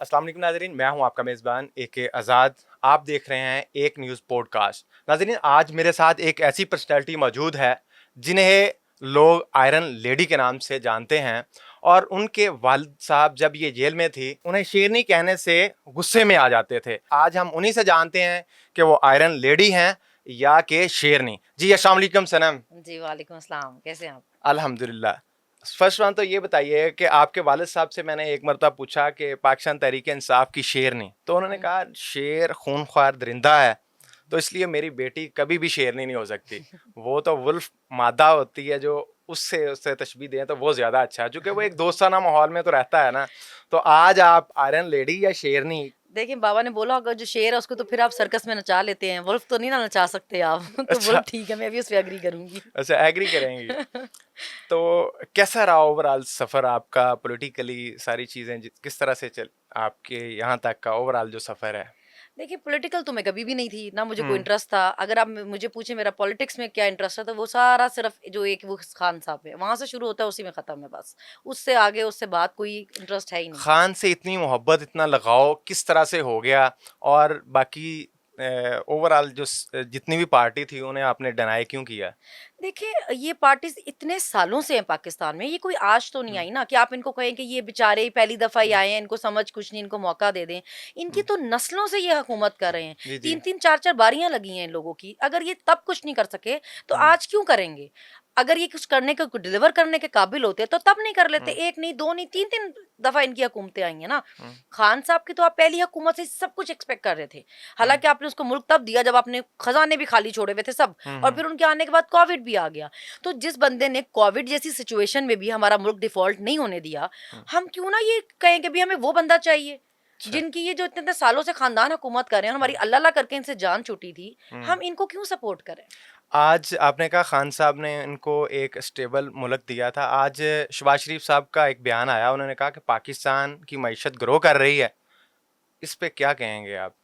अस्सलाम वालेकुम नाज़रीन, मैं हूं आपका मेज़बान AK आज़ाद। आप देख रहे हैं एक न्यूज़ पॉडकास्ट। नाज़रीन, आज मेरे साथ एक ऐसी पर्सनैलिटी मौजूद है जिन्हें लोग आयरन लेडी के नाम से जानते हैं। और उनके वालिद साहब जब ये जेल में थी, उन्हें शेरनी कहने से गुस्से में आ जाते थे। आज हम उन्हीं से जानते हैं कि वो आयरन लेडी हैं या कि शेरनी। जी अस्सलाम वालेकुम सनम। जी, वालेकुम अस्सलाम। कैसे हैं आप? अल्हम्दुलिल्लाह। फर्स्ट वन तो ये बताइए कि आपके वालिद साहब से मैंने एक मरतबा पूछा कि पाकिस्तान तहरीक इंसाफ की शेरनी, तो उन्होंने हुँ। कहा शेर खूनख्वार दरिंदा है, तो इसलिए मेरी बेटी कभी भी शेरनी नहीं हो सकती। वो तो वुल्फ मादा होती है, जो उससे उससे तशबीह दें तो वो ज़्यादा अच्छा है, चूँकि वो एक दोस्ताना माहौल में तो रहता है ना। तो आज आप आयरन लेडी या शेरनी? देखिए, बाबा ने बोला होगा जो शेर है उसको तो फिर आप सर्कस में नचा लेते हैं, वुल्फ तो नहीं ना नचा सकते आप। तो अच्छा, वुल्फ ठीक है, मैं भी उस पे एग्री करूँगी। अच्छा एग्री करेंगी। तो कैसा रहा ओवरऑल सफ़र आपका पॉलिटिकली, सारी चीज़ें किस तरह से चल आपके यहाँ तक का ओवरऑल जो सफ़र है? देखिए, पॉलिटिकल तो मैं कभी भी नहीं थी, ना मुझे कोई हुँ, इंटरेस्ट था। अगर आप मुझे पूछे मेरा पॉलिटिक्स में क्या इंटरेस्ट है, तो वो सारा सिर्फ़ जो एक वो खान साहब है, वहाँ से शुरू होता है, उसी में ख़त्म है बस। उससे आगे, उससे बाद कोई इंटरेस्ट है ही नहीं। खान से इतनी मोहब्बत, इतना लगाव किस तरह से हो गया? और बाकी ओवरऑल जो जितनी भी पार्टी थी उन्हें आपने डिनाई क्यों किया? देखिए, ये पार्टीज़ इतने सालों से हैं पाकिस्तान में, ये कोई आज तो नहीं हुँ, आई ना कि आप इनको कहें कि ये बेचारे पहली दफ़ा ही हुँ, आए हैं, इनको समझ कुछ नहीं, इनको मौका दे दें। इनकी हुँ। तो नस्लों से ये हुकूमत कर रहे हैं। जी, जी। 3-3 4-4 बारियाँ लगी हैं इन लोगों की। अगर ये तब कुछ नहीं कर सके, तो हुँ, आज क्यों करेंगे? अगर ये कुछ करने के डिलीवर करने के काबिल होते, तो तब नहीं कर लेते। हुँ, 1 नहीं, 2 नहीं, 3-3 दफ़ा इनकी हुकूमतें आई हैं ना। हुँ, खान साहब की तो आप पहली हुकूमत से सब कुछ एक्सपेक्ट कर रहे थे। हुँ, हालाँकि आपने उसको मुल्क तब दिया जब आपने खज़ाने भी खाली छोड़े हुए थे सब, हुँ, और हुँ, फिर उनके आने के बाद कोविड भी आ गया। तो जिस बंदे ने कोविड जैसी सिचुएशन में भी हमारा मुल्क डिफ़ॉल्ट नहीं होने दिया, हुँ। हम क्यों ना ये कहें कि भई हमें वो बंदा चाहिए, अच्छा। जिनकी ये जो इतने-इतने सालों से ख़ानदान हुकूमत कर रहे हैं, हमारी हुँ, अल्लाह-अल्लाह करके इनसे जान छूटी थी, हुँ। हम इनको क्यों सपोर्ट करें? आज आपने कहा खान साहब ने इनको एक स्टेबल मुल्क दिया था। आज शहबाज शरीफ साहब का एक बयान आया, उन्होंने कहा कि पाकिस्तान की मईशत ग्रो कर रही है। इस पे क्या कहेंगे आप?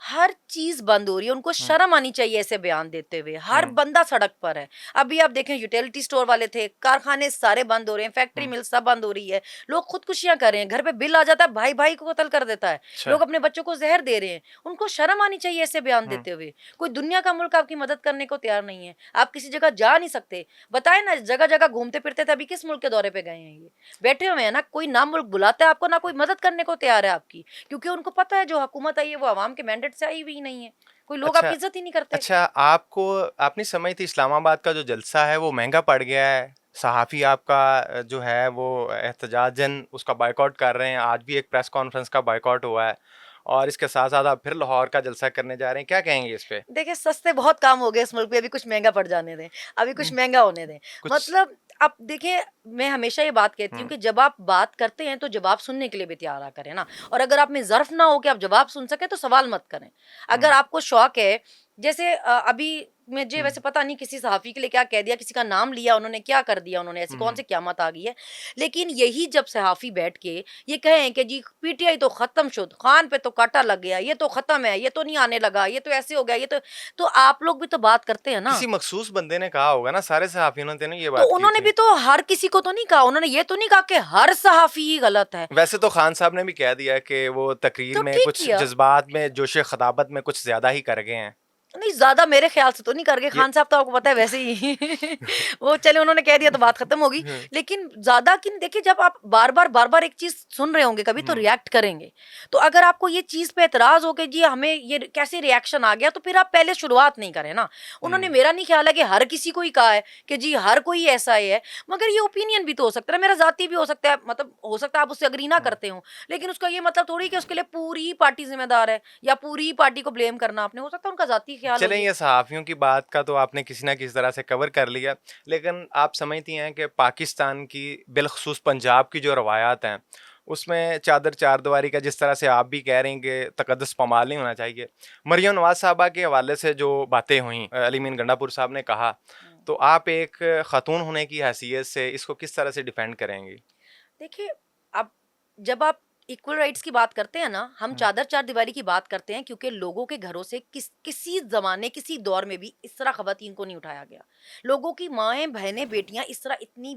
हर चीज़ बंद हो रही है, उनको हुँ, शर्म आनी चाहिए ऐसे बयान देते हुए। हर हुँ, बंदा सड़क पर है। अभी आप देखें, यूटिलिटी स्टोर वाले थे, कारखाने सारे बंद हो रहे हैं, फैक्ट्री हुँ। मिल सब बंद हो रही है। लोग खुदकुशियाँ कर रहे हैं, घर पे बिल आ जाता है, भाई-भाई को कत्ल कर देता है। अच्छा। लोग अपने बच्चों को ज़हर दे रहे हैं। उनको शर्म आनी चाहिए ऐसे बयान हुँ, देते हुए। कोई दुनिया का मुल्क आपकी मदद करने को तैयार नहीं है। आप किसी जगह जा नहीं सकते। बताएँ ना, जगह-जगह घूमते-फिरते थे, अभी किस मुल्क के दौरे पे गए हैं ये? बैठे हुए हैं ना, कोई ना मुल्क बुलाता है आपको, ना कोई मदद करने को तैयार है आपकी। क्योंकि उनको पता है जो हुकूमत आई है वो अवाम के मैंडेट से आई हुई नहीं है। कोई लोग अच्छा, आपकी इज़्ज़त ही नहीं करते। अच्छा आपको आप नहीं समझती इस्लामाबाद का जो जलसा है वो महँगा पड़ गया है? सहाफ़ी आपका जो है वो एहतजाजन उसका बॉयकॉट कर रहे हैं। आज भी एक प्रेस कॉन्फ्रेंस का बॉयकॉट हुआ है और इसके साथ-साथ आप फिर लाहौर का जलसा करने जा रहे हैं। क्या कहेंगे इस पे? देखिए, सस्ते बहुत काम हो गए इस मुल्क में, अभी कुछ महँगा पड़ जाने दें, अभी कुछ हुँ, महँगा होने दें। कुछ मतलब आप देखिए, मैं हमेशा ये बात कहती हूँ हुँ, कि जब आप बात करते हैं तो जवाब सुनने के लिए भी तैयार रहा करें ना, और अगर आप में ज़र्फ़ ना हो कि आप जवाब सुन सकें तो सवाल मत करें। अगर हुँ, आपको शौक है, जैसे अभी मुझे हुँ, वैसे पता नहीं किसी सहाफ़ी के लिए क्या कह दिया, किसी का नाम लिया उन्होंने, क्या कर दिया उन्होंने, ऐसी हुँ, कौन हुँ, सी क़यामत आ गई है। लेकिन यही जब सहाफ़ी बैठ के ये कहें कि जी पीटीआई तो ख़त्म शुद, खान पे तो काँटा लग गया, ये तो ख़त्म है, ये तो नहीं आने लगा, ये तो ऐसे हो गया, ये तो आप लोग भी तो बात करते हैं ना। किसी मख़सूस बंदे ने कहा होगा ना, सारे सहाफ़ियों ने तो नहीं ये तो बात की उन्होंने थी। भी तो हर किसी को तो नहीं कहा, उन्होंने ये तो नहीं कहा कि हर सहाफ़ी ही गलत है। वैसे तो खान साहब ने भी कह दिया कि वो तकरीर तो में ठीक कुछ किया। जज़्बात में जोश-ए-ख़ताबत में कुछ ज़्यादा ही कर गए हैं। नहीं, ज़्यादा मेरे ख़्याल से तो नहीं कर गए, ये खान साहब तो आपको पता है वैसे ही वो चलिए उन्होंने कह दिया तो बात ख़त्म होगी। हुँ, लेकिन ज़्यादा कि देखिए, जब आप बार-बार एक चीज़ सुन रहे होंगे कभी तो हुँ, रिएक्ट करेंगे। तो अगर आपको ये चीज़ पे एतराज़ हो कि जी हमें ये कैसे रिएक्शन आ गया, तो फिर आप पहले शुरुआत नहीं करें ना। उन्होंने, हुँ। मेरा नहीं ख़्याल है कि हर किसी को ही कहा है कि जी हर कोई ऐसा ही है, मगर ये ओपिनियन भी तो हो सकता है, मेरा ज़ाती भी हो सकता है, मतलब हो सकता है आप उससे एग्री ना हुँ। करते हों। लेकिन उसका ये मतलब थोड़ी कि उसके लिए पूरी पार्टी ज़िम्मेदार है या पूरी पार्टी को ब्लेम करना आपने, हो सकता है उनका ज़ाती ख़्याल हो चलें, ये। ये सहाफ़ियों की बात का तो आपने किसी न किसी तरह से कवर कर लिया। लेकिन आप समझती हैं कि पाकिस्तान की बिलख़ुसूस पंजाब की जो रवायात हैं, उसमें चादर चारदीवारी का जिस तरह से आप भी कह रही हैं कि तक़द्दुस पामाल नहीं होना चाहिए। मरियम नवाज़ साहबा के हवाले से जो बातें हुईं, अली मीन गंडापुर साहब ने कहा, हुँ। तो आप एक ख़ातून होने की हैसियत से इसको किस तरह से डिफेंड करेंगी? देखिए, अब जब आप इक्वल राइट्स की बात करते हैं ना हम, हम्म, चादर चार दीवारी की बात करते हैं, क्योंकि लोगों के घरों से किसी जमाने किसी दौर में भी इस तरह खवातीन को नहीं उठाया गया। लोगों की माएं बहनें बेटियां इस तरह इतनी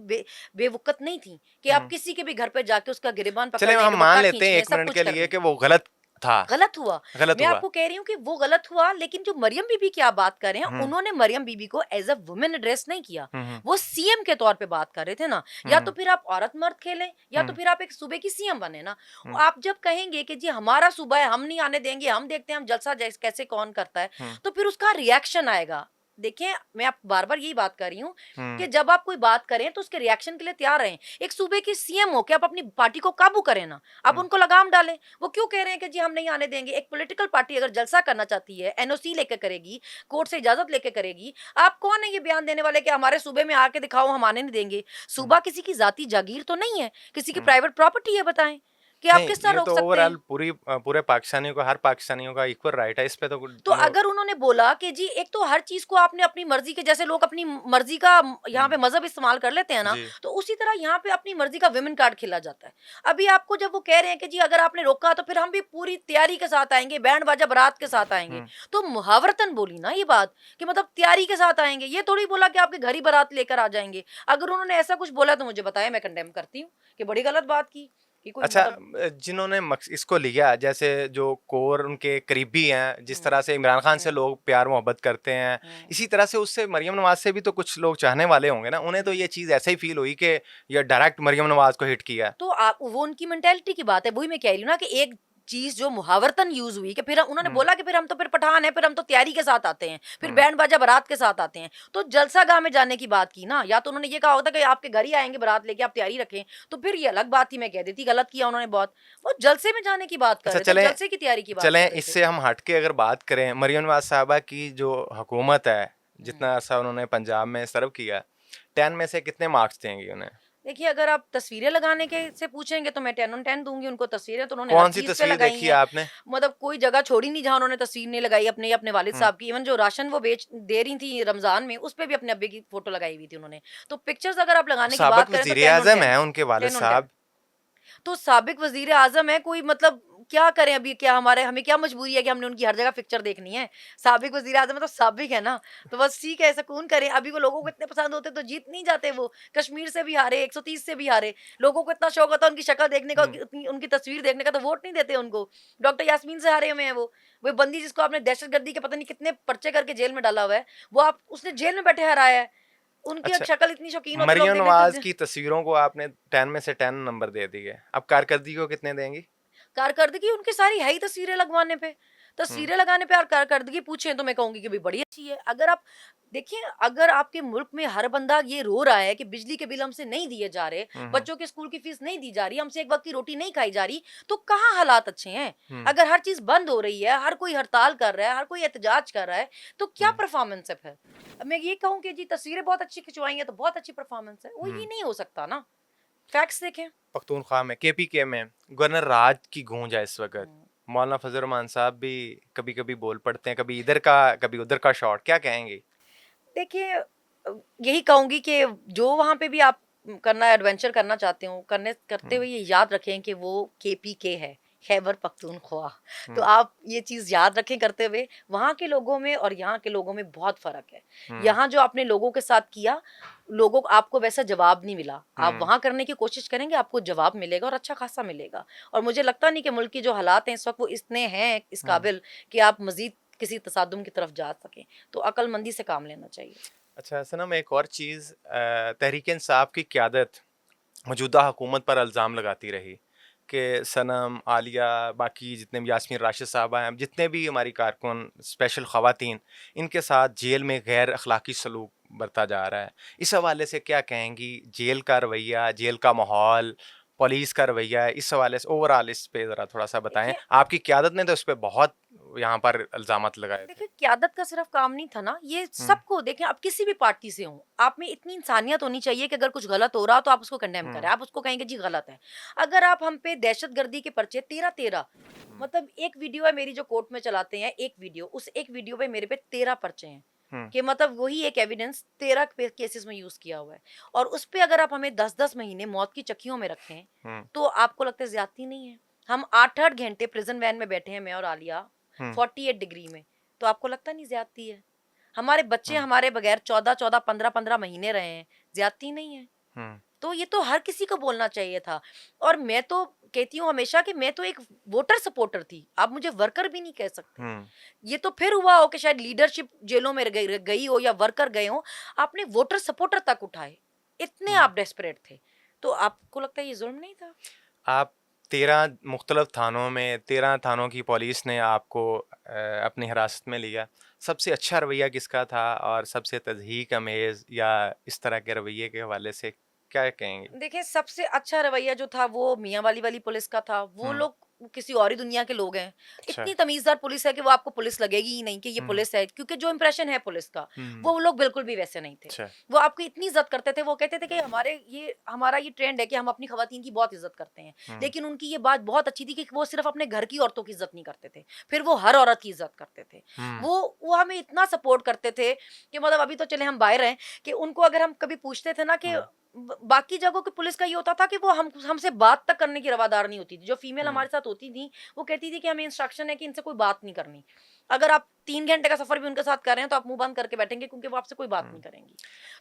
बेवकत नहीं थी कि आप हम्म। किसी के भी घर पे जाके उसका गिरेबान पकड़ चले लें, हम मान दुपट्टा लेते खींच हैं लें, एक सब मिनट कुछ के कर लिए लें। कि वो गलत था, गलत हुआ। गलत मैं हुआ। आपको कह रही हूँ कि वो गलत हुआ, लेकिन जो मरियम बीबी की आप बात कर रहे हैं, हम्म, उन्होंने मरियम बीबी को एज अ वुमेन एड्रेस नहीं किया। हम्म, वो सीएम के तौर पे बात कर रहे थे ना। या तो हम्म, फिर आप औरत मर्द खेलें, या तो हम्म, फिर आप एक सूबे की सीएम बने ना। हम्म, आप जब कहेंगे कि जी हमारा सूबा है, हम नहीं आने देंगे, हम देखते हैं हम जलसा कैसे कौन करता है, हम्म, तो फिर उसका रिएक्शन आएगा। देखिए, मैं आप बार बार यही बात कर रही हूँ हम्म, कि जब आप कोई बात करें तो उसके रिएक्शन के लिए तैयार रहें। एक सूबे की सीएम हो के आप अपनी पार्टी को काबू करें ना, आप हम्म, उनको लगाम डालें। वो क्यों कह रहे हैं कि जी हम नहीं आने देंगे? एक पॉलिटिकल पार्टी अगर जलसा करना चाहती है, एनओसी लेके करेगी, कोर्ट से इजाजत लेके करेगी। आप कौन है ये बयान देने वाले कि हमारे सूबे में आके दिखाओ, हम आने नहीं देंगे? हम्म, सूबा किसी की जाती जागीर तो नहीं है, किसी की हम्म। प्राइवेट प्रॉपर्टी है। बताएं कि आप नहीं, किस तरह ये रोक तो सकते ओवरऑल हैं? पूरे पाकिस्तानियों का, हर पाकिस्तानियों का इक्वल राइट है इस पे तो तो नो। अगर उन्होंने बोला कि जी एक तो हर चीज को आपने अपनी मर्जी के, जैसे लोग अपनी मर्जी का यहाँ हम्म, पे मजहब इस्तेमाल कर लेते हैं ना, जी। तो उसी तरह यहाँ पे अपनी मर्जी का विमेन कार्ड खेला जाता है। अभी आपको जब वो कह रहे हैं कि जी अगर आपने रोका तो फिर हम भी पूरी तैयारी के साथ आएंगे, बैंड बाजा बारात के साथ आएंगे, हम्म, तो मुहावरतन बोली ना ये बात कि मतलब तैयारी के साथ आएंगे। ये थोड़ी बोला कि आपके घर ही बारात लेकर आ जाएंगे। अगर उन्होंने ऐसा कुछ बोला तो मुझे बताया, मैं कंडेम करती हूँ कि बड़ी गलत बात की कि कोई अच्छा, मतलब। जिन्होंने इसको लिया, जैसे जो कोर उनके करीबी हैं, जिस हम्म, तरह से इमरान खान से हम्म, लोग प्यार मोहब्बत करते हैं, हम्म। इसी तरह से उससे मरियम नवाज से भी तो कुछ लोग चाहने वाले होंगे ना। उन्हें तो ये चीज़ ऐसे ही फील हुई कि ये डायरेक्ट मरियम नवाज को हिट किया है। तो आप वो उनकी मेंटालिटी की बात है। वही मैं कह रही हूँ ना कि एक चीज जो मुहावरतन यूज हुई कि फिर उन्होंने हम्म, बोला कि फिर हम तो फिर पठान है, फिर हम तो तैयारी के साथ आते हैं, फिर हम्म, बैंड बाजा बारात के साथ आते हैं। तो जलसा गाह में जाने की बात की ना, या तो उन्होंने ये कहा होता कि आपके घर ही आएंगे बारात लेके, आप तैयारी रखें, तो फिर ये अलग बात थी, मैं कह देती गलत किया उन्होंने बहुत। वो जलसे में जाने की बात कर अच्छा, रहे थे, चलें जलसे की तैयारी की बात चलें कर रहे थे। इससे हम हट के अगर बात करें, मरियम नवाज साहबा की जो हुकूमत है, हम्म। जितना अरसा उन्होंने पंजाब में सर्व किया, 10 में से कितने मार्क्स देंगी उन्हें? देखिए, अगर आप तस्वीरें लगाने के से पूछेंगे तो मैं 10 ऑन 10 दूंगी उनको। तस्वीरें तो उन्होंने हर कौन सी चीज पे तस्वीर लगाई देखी है हैं। आपने? मतलब कोई जगह छोड़ी नहीं जहां उन्होंने तस्वीर नहीं लगाई अपने अपने वालिद हम्म, साहब की। इवन जो राशन वो बेच दे रही थी रमजान में, उस पे भी अपने अब्बे की फोटो लगाई हुई थी उन्होंने। तो पिक्चर्स अगर आप लगाने की साबिक बात करें तो वजीर 10 ऑन आजम 10। है उनके वालिद 10 ऑन 10। साहब। तो साबिक वजीर आजम है कोई, मतलब क्या करें अभी? क्या हमारे हमें क्या मजबूरी है कि हमने उनकी हर जगह पिक्चर देखनी है? साबिक वजीर आजम है तो साबिक है ना। तो बस ठीक है, सुकून करें। अभी वो लोगों को इतने पसंद होते तो जीत नहीं जाते। वो कश्मीर से भी हारे, 130 से भी हारे। लोगों को इतना शौक होता उनकी शक्ल देखने का, हम्म, उनकी तस्वीर देखने का, तो वोट नहीं देते उनको। डॉक्टर यास्मीन से हारे हुए हैं वो बंदी जिसको आपने दहशतगर्दी के पता नहीं कितने पर्चे करके जेल में डाला हुआ है, वो आप उसने जेल में बैठे हराया है। उनकी अच्छा, शक्ल इतनी शौकीन होते लोग मरियम देखने नवाज के। की तस्वीरों को आपने 10 में से 10 नंबर दे दिए, अब कारकर्दगी को कितने देंगी? कारकर्दगी उनकी सारी है ही तस्वीरें लगवाने पे। हम्म, तस्वीरें लगाने पे और कारकर्दगी पूछें तो मैं कहूंगी कि भी बड़ी अच्छी है। अगर आप देखिए, अगर आपके मुल्क में हर बंदा ये रो रहा है कि बिजली के बिल हमसे नहीं दिए जा रहे, हम्म, बच्चों के स्कूल की फीस नहीं दी जा रही, हमसे एक वक्त की रोटी नहीं खाई जा रही, तो कहाँ हालात अच्छे हैं? हम्म, अगर हर चीज बंद हो रही है, हर कोई हड़ताल कर रहा है, हर कोई एहतजाज कर रहा है, तो क्या हम्म, परफॉर्मेंस है फिर? अब मैं ये कहूँ कि जी तस्वीरें बहुत अच्छी खिंचवाई हैं तो बहुत अच्छी परफॉर्मेंस है, वो हम्म। ये नहीं हो सकता ना। फैक्ट्स देखें। पख्तूनख्वा में, केपीके में गवर्नर राज की गूंज है इस वक्त। हम्म। मौलाना फजल रहमान साहब भी कभी कभी बोल पड़ते हैं, कभी इधर का कभी उधर का शॉट, क्या कहेंगे? देखिए, यही कहूँगी कि जो वहाँ पे भी आप करना एडवेंचर करना चाहते हो, करने करते हम्म, हुए ये याद रखें कि वो केपीके है, खैबर पख्तूनख्वा। तो हम्म, आप ये चीज़ याद रखें करते हुए, वहाँ के लोगों में और यहाँ के लोगों में बहुत फ़र्क है। हम्म, यहाँ जो आपने लोगों के साथ किया, लोगों को आपको वैसा जवाब नहीं मिला। आप हम्म, वहाँ करने की कोशिश करेंगे, आपको जवाब मिलेगा और अच्छा खासा मिलेगा। और मुझे लगता नहीं कि मुल्क की जो हालात हैं इस वक्त वो इतने हैं इस हम्म। काबिल कि आप मज़ीद किसी तसादुम की तरफ जा सकें। तो अक्लमंदी से काम लेना चाहिए। अच्छा सनम, एक और चीज़, तहरीक इंसाफ की क़यादत मौजूदा हुकूमत पर इल्ज़ाम लगाती रही कि सनम, आलिया, बाकी जितने भी यास्मीन राशिद साहबा हैं, जितने भी हमारी कारकुन स्पेशल ख़वातीन, इनके साथ जेल में गैर अखलाकी सलूक बरता जा रहा है। इस हवाले से क्या कहेंगी? जेल का रवैया, जेल का माहौल, पुलिस का रवैया है, इस हवाले से ओवरऑल इस पे ज़रा थोड़ा सा बताएं। देखिए आपकी क़यादत ने तो इस पे बहुत यहाँ पर इल्ज़ामात लगाए थे। देखिए क्यादत का सिर्फ काम नहीं था ना, ये हुँ, सबको देखें। आप किसी भी पार्टी से हो, आप में इतनी इंसानियत होनी चाहिए कि अगर कुछ गलत हो रहा हो तो आप उसको कंडेम हुँ, करें, आप उसको कहेंगे जी गलत है। अगर आप हम पे दहशतगर्दी के पर्चे 13-13, हुँ, मतलब एक वीडियो है मेरी जो कोर्ट में चलाते हैं, एक वीडियो, उस एक वीडियो पे मेरे पे 13 पर्चे हैं हुँ, कि मतलब वही एक एविडेंस 13 केसेस में यूज किया हुआ है। और उस पे अगर आप हमें 10-10 महीने मौत की चक्कियों में रखें, हुँ, तो आपको लगता है ज्यादती नहीं है? हम 8-8 घंटे प्रिजन वैन में बैठे हैं, मैं और आलिया, 48 डिग्री में। तो आपको लगता नहीं ज्यादती है? हमारे बच्चे हमारे बगैर 14-14, 15-15 महीने रहे हैं, ज्यादती नहीं है? तो ये तो हर किसी को बोलना चाहिए था। और मैं तो कहती हूँ हमेशा कि मैं तो एक वोटर सपोर्टर थी, आप मुझे वर्कर भी नहीं कह सकते। ये तो फिर हुआ हो कि शायद लीडरशिप जेलों में गई हो या वर्कर गए हो, आपने वोटर सपोर्टर तक उठाए, इतने आप डेस्परेट थे। तो आपको लगता है ये जुल्म नहीं था? आप 13 मुख्तलिफ थानों में 13 थानों की पुलिस ने आपको अपनी हिरासत में लिया। सबसे अच्छा रवैया किसका था और सबसे तज़हीक अमेज़ या इस तरह के रवैये के हवाले से क्या कहेंगे? देखिए, सबसे अच्छा रवैया जो था वो मियाँ वाली पुलिस का था। वो हुँ, लोग किसी और ही दुनिया के लोग हैं। अच्छा। इतनी तमीज़दार पुलिस है कि वो आपको पुलिस लगेगी ही नहीं कि ये हुँ, पुलिस है, क्योंकि जो इंप्रेशन है पुलिस का, हुँ, वो लोग बिल्कुल भी वैसे नहीं थे। अच्छा। वो आपकी इतनी इज़्ज़त करते थे, वो कहते थे कि हमारा ये ट्रेंड है कि हम अपनी ख़वातीन की बहुत इज़्ज़त करते हैं। हुँ, लेकिन उनकी ये बात बहुत अच्छी थी कि वो सिर्फ़ अपने घर की औरतों की इज़्ज़त नहीं करते थे, फिर वो हर औरत की इज़्ज़त करते थे। हुँ, वो हमें इतना सपोर्ट करते थे कि मतलब अभी तो चले हम बाहर हैं, कि उनको अगर हम कभी पूछते थे ना कि हुँ, बाकी जगहों की पुलिस का ये होता था कि वो हमसे बात तक करने की रवादार नहीं होती थी। जो फीमेल हुँ, हमारे साथ होती थी, वो कहती थी कि हमें इंस्ट्रक्शन है कि इनसे कोई बात नहीं करनी। अगर आप 3 घंटे का सफर भी उनके साथ कर रहे हैं तो आप मुंह बंद करके बैठेंगे, क्योंकि वो आपसे कोई बात हुँ, नहीं करेंगी।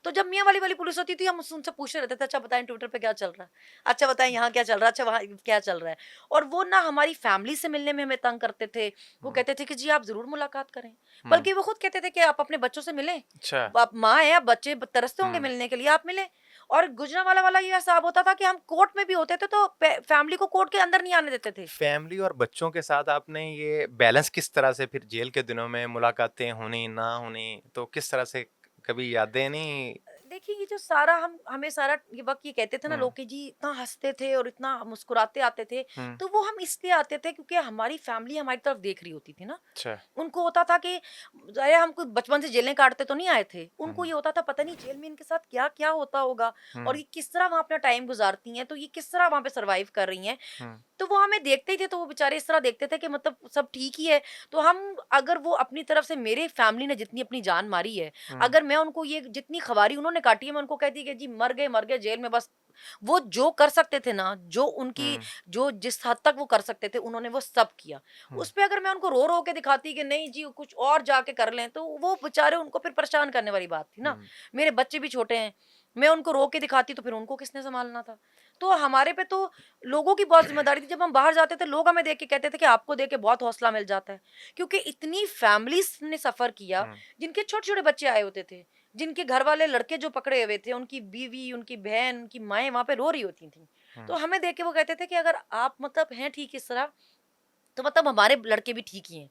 तो जब मियाँ वाली पुलिस होती थी, हम उनसे पूछते रहते थे, अच्छा बताएं ट्विटर पे क्या चल रहा है, अच्छा बताएं यहाँ क्या चल रहा है, अच्छा वहाँ क्या चल रहा है। और वो ना हमारी फैमिली से मिलने में हमें तंग करते थे। वो हुँ, कहते थे कि जी आप जरूर मुलाकात करें, हुँ, बल्कि वो खुद कहते थे कि आप अपने बच्चों से मिलें, अच्छा। आप माँ हैं, आप बच्चे तरसते होंगे हुँ, मिलने के लिए, आप मिलें। और गुजरांवाला वाला ये हिसाब होता था कि हम कोर्ट में भी होते थे तो फैमिली को कोर्ट के अंदर नहीं आने देते थे। फैमिली और बच्चों के साथ आपने ये बैलेंस किस तरह से फिर जेल के दिनों में मुलाकातें होनी, ना होनी, तो किस तरह से कभी यादें नहीं? देखिए, ये जो सारा हमें सारा ये वक्त ये कहते थे ना हुँ, लोग कि जी इतना हंसते थे और इतना मुस्कुराते आते थे, हुँ, तो वो हम इसलिए आते थे क्योंकि हमारी फैमिली हमारी तरफ देख रही होती थी ना। अच्छा। उनको होता था कि अरे हम कोई बचपन से जेलें काटते तो नहीं आए थे। उनको हुँ, ये होता था पता नहीं जेल में इनके साथ क्या-क्या होता होगा, और हुँ, ये किस तरह वहाँ अपना टाइम गुज़ारती हैं, तो ये किस तरह वहाँ पे सर्वाइव कर रही हैं। हुँ, तो वो हमें देखते ही थे, तो वो बेचारे इस तरह देखते थे कि मतलब सब ठीक ही है। तो हम अगर वो अपनी तरफ से मेरे फैमिली ने जितनी अपनी जान मारी है, हुँ, अगर मैं उनको ये जितनी खवारी उन्होंने काटी है, मैं उनको कहती कि जी मर गए जेल में बस। वो जो कर सकते थे ना, जो उनकी हुँ, जो जिस हद तक वो कर सकते थे, उन्होंने वो सब किया। हुँ, उसपे अगर मैं उनको रो-रो के दिखाती कि नहीं जी कुछ और जाके कर लें, तो वो बेचारे उनको फिर परेशान करने वाली बात थी ना। हुँ, मेरे बच्चे भी छोटे हैं, मैं उनको रो के दिखाती तो फिर उनको किसने सँभालना था? तो हमारे पे तो लोगों की बहुत ज़िम्मेदारी थी। जब हम बाहर जाते थे, लोग हमें देख के कहते थे कि आपको देख के बहुत हौसला मिल जाता है। क्योंकि इतनी फैमिलीज़ ने सफ़र किया, हुँ, जिनके छोटे-छोटे बच्चे आए होते थे, जिनके घर वाले लड़के जो पकड़े हुए थे, उनकी बीवी, उनकी बहन, उनकी माएँ वहाँ पे रो रही होती थीं। हुँ, तो हमें देख के वो कहते थे कि अगर आप मतलब हैं ठीक इस तरह, तो मतलब हमारे लड़के भी ठीक ही हैं।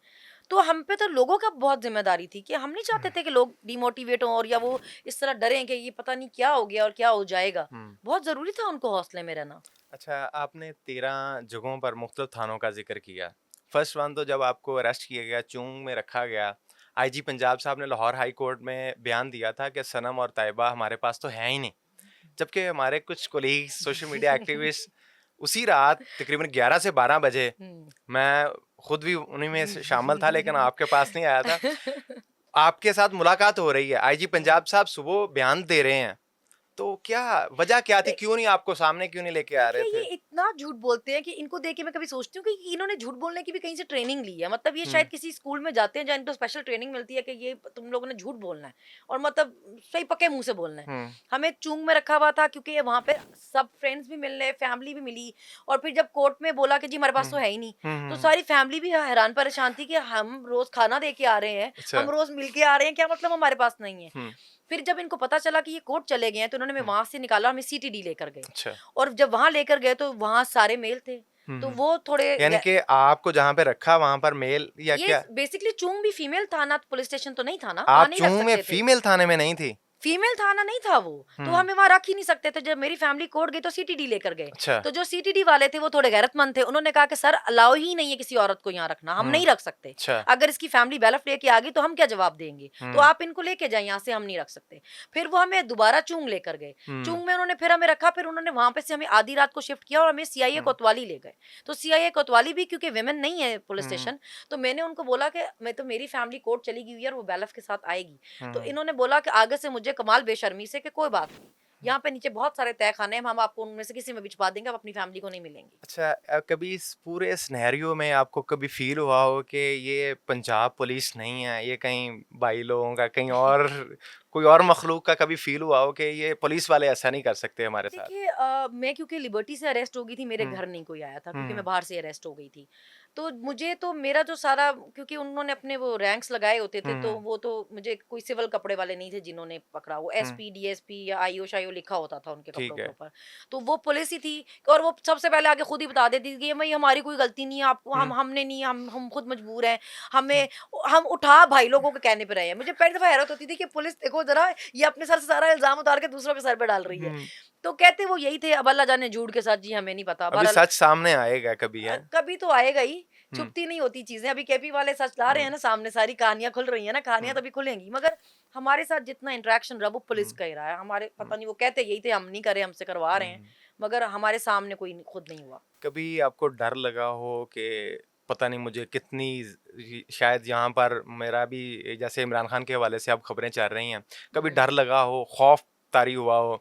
तो हम पे तो लोगों का बहुत ज़िम्मेदारी थी कि हम नहीं चाहते थे कि लोग डिमोटिवेट हों और या वो इस तरह डरें कि ये पता नहीं क्या हो गया और क्या हो जाएगा। हुँ। बहुत ज़रूरी था उनको हौसले में रहना। अच्छा, आपने 13 जगहों पर मुख्तलिफ थानों का ज़िक्र किया। फर्स्ट वन तो जब आपको अरेस्ट किया गया, चूंग में रखा गया, आईजी पंजाब साहब ने लाहौर हाई कोर्ट में बयान दिया था कि सनम और ताइबा हमारे पास तो हैं ही नहीं। जबकि हमारे कुछ कोलीग्स, सोशल मीडिया एक्टिविस्ट उसी रात तकरीबन 11 से 12 बजे, हुँ। मैं खुद भी उन्हीं में से शामिल था लेकिन आपके पास नहीं आया था। आपके साथ मुलाकात हो रही है, आईजी पंजाब साहब सुबह बयान दे रहे हैं। तो क्या वजह क्या थी? दे क्यों नहीं आपको सामने क्यों नहीं लेके आ रहे देखिए, ये थे? इतना झूठ बोलते हैं कि इनको देख के मैं कभी सोचती हूँ कि इन्होंने झूठ बोलने की भी कहीं से ट्रेनिंग ली है। मतलब ये हुँ, शायद किसी स्कूल में जाते हैं जहाँ इनको स्पेशल ट्रेनिंग मिलती है कि ये तुम लोगों ने झूठ बोलना है और मतलब सही पक्के मुँह से बोलना है। हुँ, हमें चूंग में रखा हुआ था क्योंकि ये वहाँ पे सब फ्रेंड्स भी मिलने, फैमिली भी मिली, और फिर जब कोर्ट में बोला कि जी हमारे हुँ, पास तो है ही नहीं, हुँ, तो हुँ। सारी फैमिली भी हैरान परेशान थी कि हम रोज़ खाना दे के आ रहे हैं, अच्छा, हम रोज़ मिल के आ रहे हैं, क्या मतलब हमारे पास नहीं है? हुँ, फिर जब इनको पता चला कि ये कोर्ट चले गए हैं, तो उन्होंने हमें हुँ, वहाँ से निकाला, हमें सीटीडी लेकर गए। अच्छा। और जब वहाँ लेकर गए तो वहाँ सारे मेल थे, हुँ, तो हुँ। वो थोड़े यानी कि आपको जहाँ पे रखा वहाँ पर मेल या ये क्या? बेसिकली चूंग भी फीमेल थाना पुलिस स्टेशन तो नहीं था ना, वहाँ आप नहीं रख चूंग में सकते थे। फीमेल थाने में नहीं थी? फीमेल थाना नहीं था वो, तो हुँ, हमें वहाँ रख ही नहीं सकते थे। जब मेरी फैमिली कोर्ट गई तो सीटीडी लेकर गए। अच्छा, तो जो सीटीडी वाले थे वो थोड़े गैरतमंद थे। उन्होंने कहा कि सर अलाउ ही नहीं है किसी औरत को यहाँ रखना, हम हुँ, नहीं रख सकते। अच्छा, अगर इसकी फैमिली बैलफ लेके आ गई तो हम क्या जवाब देंगे? तो हुँ, आप इनको लेके जाएँ यहाँ से, हम नहीं रख सकते। फिर वो हमें दोबारा चूंग लेकर गए। हुँ, चूंग में उन्होंने फिर हमें रखा, फिर उन्होंने वहाँ पे से हमें आधी रात को शिफ्ट किया और हमें सीआईए हुँ, कोतवाली ले गए। तो सीआईए कोतवाली भी क्योंकि विमेन नहीं है पुलिस हुँ, स्टेशन, तो मैंने उनको बोला कि मैं तो मेरी फैमिली कोर्ट चली गई हुई है और वो बैलफ के साथ आएगी। तो हुँ, इन्होंने बोला कि आगे से मुझे कमाल बेशर्मी से कि कोई बात नहीं, यहाँ पे नीचे बहुत सारे तह खाने हैं, हम आपको उनमें से किसी में भी छुपा देंगे, आप अपनी फैमिली को नहीं मिलेंगी। अच्छा, कभी इस पूरे सिनेरियो में आपको कभी फ़ील हुआ हो कि ये पंजाब पुलिस नहीं है, ये कहीं भाई लोगों का कहीं और कोई और मखलूक का कभी फ़ील हुआ हो कि ये पुलिस वाले ऐसा नहीं कर सकते हमारे साथ? देखिए मैं क्योंकि लिबर्टी से अरेस्ट हो गई थी, मेरे हुँ, घर नहीं कोई आया था क्योंकि हुँ, मैं बाहर से अरेस्ट हो गई थी। तो मुझे तो मेरा जो सारा, क्योंकि उन्होंने अपने वो रैंक्स लगाए होते थे, तो हुँ, वो तो मुझे कोई सिविल कपड़े वाले नहीं थे जिन्होंने पकड़ा, वो हुँ, एसपी, डीएसपी या आईओ शाईओ लिखा होता था उनके कपड़ों ठीक के है। ऊपर। तो वो पुलिस ही थी और वो सबसे पहले आके खुद ही बता देती थी कि भाई हमारी कोई गलती नहीं है, आपको हुँ, हमने नहीं, हम खुद मजबूर हैं, हुँ, हमें हम उठा भाई लोगों के कहने पे रहे हैं। मुझे पहली दफा हैरत होती थी कि पुलिस देखो जरा, ये अपने सर से सारा इल्जाम उतार के दूसरों के सर पे डाल रही है। हुँ। तो कहते वो यही थे, अब अल्लाह जाने झूठ के साथ जी हमें नहीं पता। अभी बहरहाल सच सामने आएगा कभी, हैं? कभी तो आएगा ही, हुँ, छुपती नहीं होती चीज़ें। अभी केपी वाले सच ला रहे हुँ, हैं ना सामने, सारी कहानियाँ खुल रही हैं ना, कहानियाँ हुँ, तभी खुलेंगी। मगर हमारे साथ जितना इंटरेक्शन रहा वो पुलिस हुँ, का ही रहा है। हमारे हुँ, पता नहीं वो कहते यही थे, हम नहीं करे, हमसे करवा रहे हैं, हुँ। मगर हमारे सामने कोई खुद नहीं हुआ। कभी आपको डर लगा हो कि पता नहीं मुझे कितनी शायद यहाँ पर मेरा भी जैसे इमरान खान के हवाले से आप खबरें चल रही हैं, कभी हुँ। डर लगा हो, खौफ तारी हुआ हो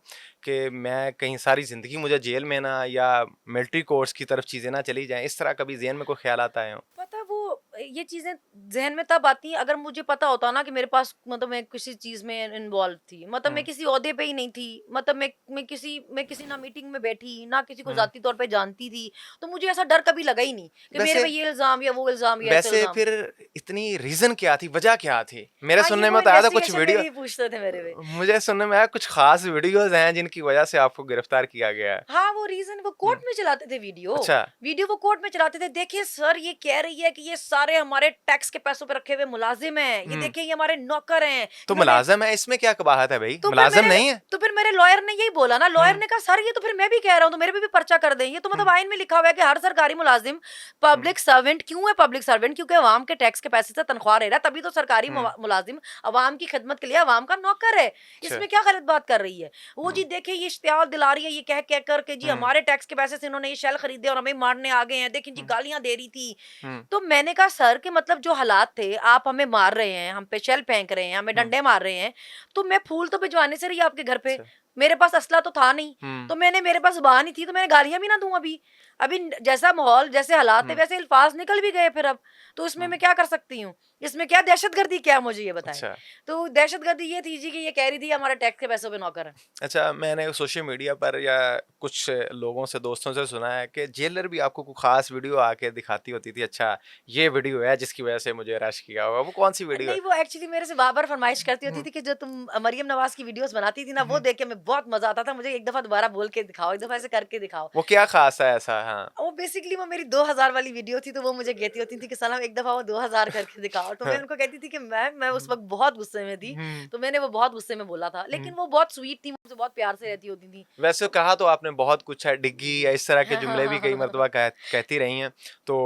कि मैं कहीं सारी ज़िंदगी मुझे जेल में ना या मिलिट्री कोर्स की तरफ चीज़ें ना चली जाएं, इस तरह कभी ज़हन में कोई ख्यालात आए हों? पता वो ये चीज़ें ज़हन में तब आती हैं अगर मुझे पता होता ना कि मेरे पास, मतलब मैं किसी चीज़ में इन्वॉल्व थी। मतलब मैं हुँ, किसी ओहदे पे ही नहीं थी। मतलब मैं किसी ना मीटिंग में बैठी, ना किसी को हुँ। ज़ाती तौर पे जानती थी। तो मुझे ऐसा डर कभी लगा ही नहीं कि मेरे वैसे पे ये इल्ज़ाम या वो इल्ज़ाम या ऐसे वैसे इल्ज़ाम। फिर इतनी रीज़न क्या थी, वजह क्या थी? मेरे हाँ, ये सुनने वो में तो आया था कुछ इन्वेस्टिगेशन में वीडियो भी पूछते थे मेरे पे। मुझे सुनने में आया कुछ ख़ास वीडियोज़ हैं जिनकी वजह से आपको गिरफ्तार किया गया है। हाँ, वो रीज़न वो हुँ, कोर्ट में चलाते थे वीडियो। अच्छा। वीडियो वो कोर्ट में चलाते थे, देखिए सर ये कह रही है कि ये सारे हमारे टैक्स के पैसों पे रखे हुए मुलाज़िम हैं। ये हुँ। देखिए ये हमारे नौकर हैं। तो इन्होंने मुलाज़िम है, इसमें क्या कबाहत है भई? तो फिर मुलाज़िम मेरे नहीं है? तो फिर मेरे लॉयर ने यही बोला ना, लॉयर हुँ, ने कहा सर ये तो फिर मैं भी कह रहा हूँ, तो मेरे पे भी पर्चा कर दें। ये तो मतलब हुँ, आइन में लिखा हुआ है कि हर सरकारी मुलाजिम हुँ, पब्लिक सर्वेंट क्यों है, पब्लिक सर्वेंट क्योंकि अवाम के टैक्स के पैसे से तनख्वाह ले रहा है, तभी तो सरकारी हुँ, मुलाजिम अवाम की खिदमत के लिए अवाम का नौकर है। अच्छा। इसमें क्या गलत बात कर रही है वो हुँ, जी? देखिए ये इश्तिहार दिला रही है, ये कह कह कर के जी हुँ, हमारे टैक्स के पैसे से इन्होंने ये शेल खरीदे और हमें मारने आ गए हैं, देखिए जी हुँ, गालियां दे रही थी। हुँ, तो मैंने कहा सर कि मतलब जो हालात थे, आप हमें मार रहे हैं, हम पे शेल फेंक रहे हैं, हमें हुँ, डंडे मार रहे हैं, तो मैं फूल तो भिजवाने से रही आपके घर पे। अच्छा। मेरे पास असला तो था नहीं, हुँ, तो मेरे पास ज़ुबान ही थी, तो मैंने गालियाँ भी ना दूँ अभी। अभी जैसा माहौल, जैसे हालात थे, हुँ, वैसे अल्फाज़ निकल भी गए फिर अब। तो इसमें हुँ, मैं क्या कर सकती हूँ? इसमें क्या दहशतगर्दी क्या है, मुझे ये बताएँ? अच्छा। तो दहशतगर्दी ये थी जी कि ये कह रही थी हमारे टैक्स के पैसों पे नौकर हैं। अच्छा, मैंने सोशल मीडिया पर या कुछ लोगों से, दोस्तों से सुना है कि जेलर भी आपको कोई ख़ास वीडियो आके दिखाती होती थी, अच्छा, ये वीडियो है जिसकी वजह से मुझे अरेस्ट किया होगा, वो कौन-सी वीडियो है? नहीं, वो एक्चुअली मेरे से बार-बार फ़रमाइश करती होती हुँ, थी कि जो तुम मरियम नवाज़ की वीडियोज़ बनाती थी ना, वो हुँ, देख के मैं बहुत मज़ा आता था। मुझे एक दफ़ा दोबारा बोल के दिखाओ, एक दफ़ा ऐसे करके दिखाओ। वो क्या ख़ास है ऐसा? हाँ। वो बेसिकली वो मेरी 2000 वाली वीडियो थी, तो वो मुझे कहती होती थी कि सनम एक दफ़ा वो 2000 करके दिखाओ। तो मैं हाँ, उनको कहती थी कि मैम मैं उस हुँ, वक़्त बहुत गुस्से में थी, हुँ, तो मैंने वो बहुत गुस्से में बोला था। हुँ। लेकिन वो बहुत स्वीट थी, मुझसे बहुत प्यार से रहती होती थी। वैसे तो कहा तो आपने बहुत कुछ है, डिग्गी या इस तरह के हाँ, हाँ, जुमले भी हाँ, कई हाँ, हाँ, मर्तबा कहती रही हैं। तो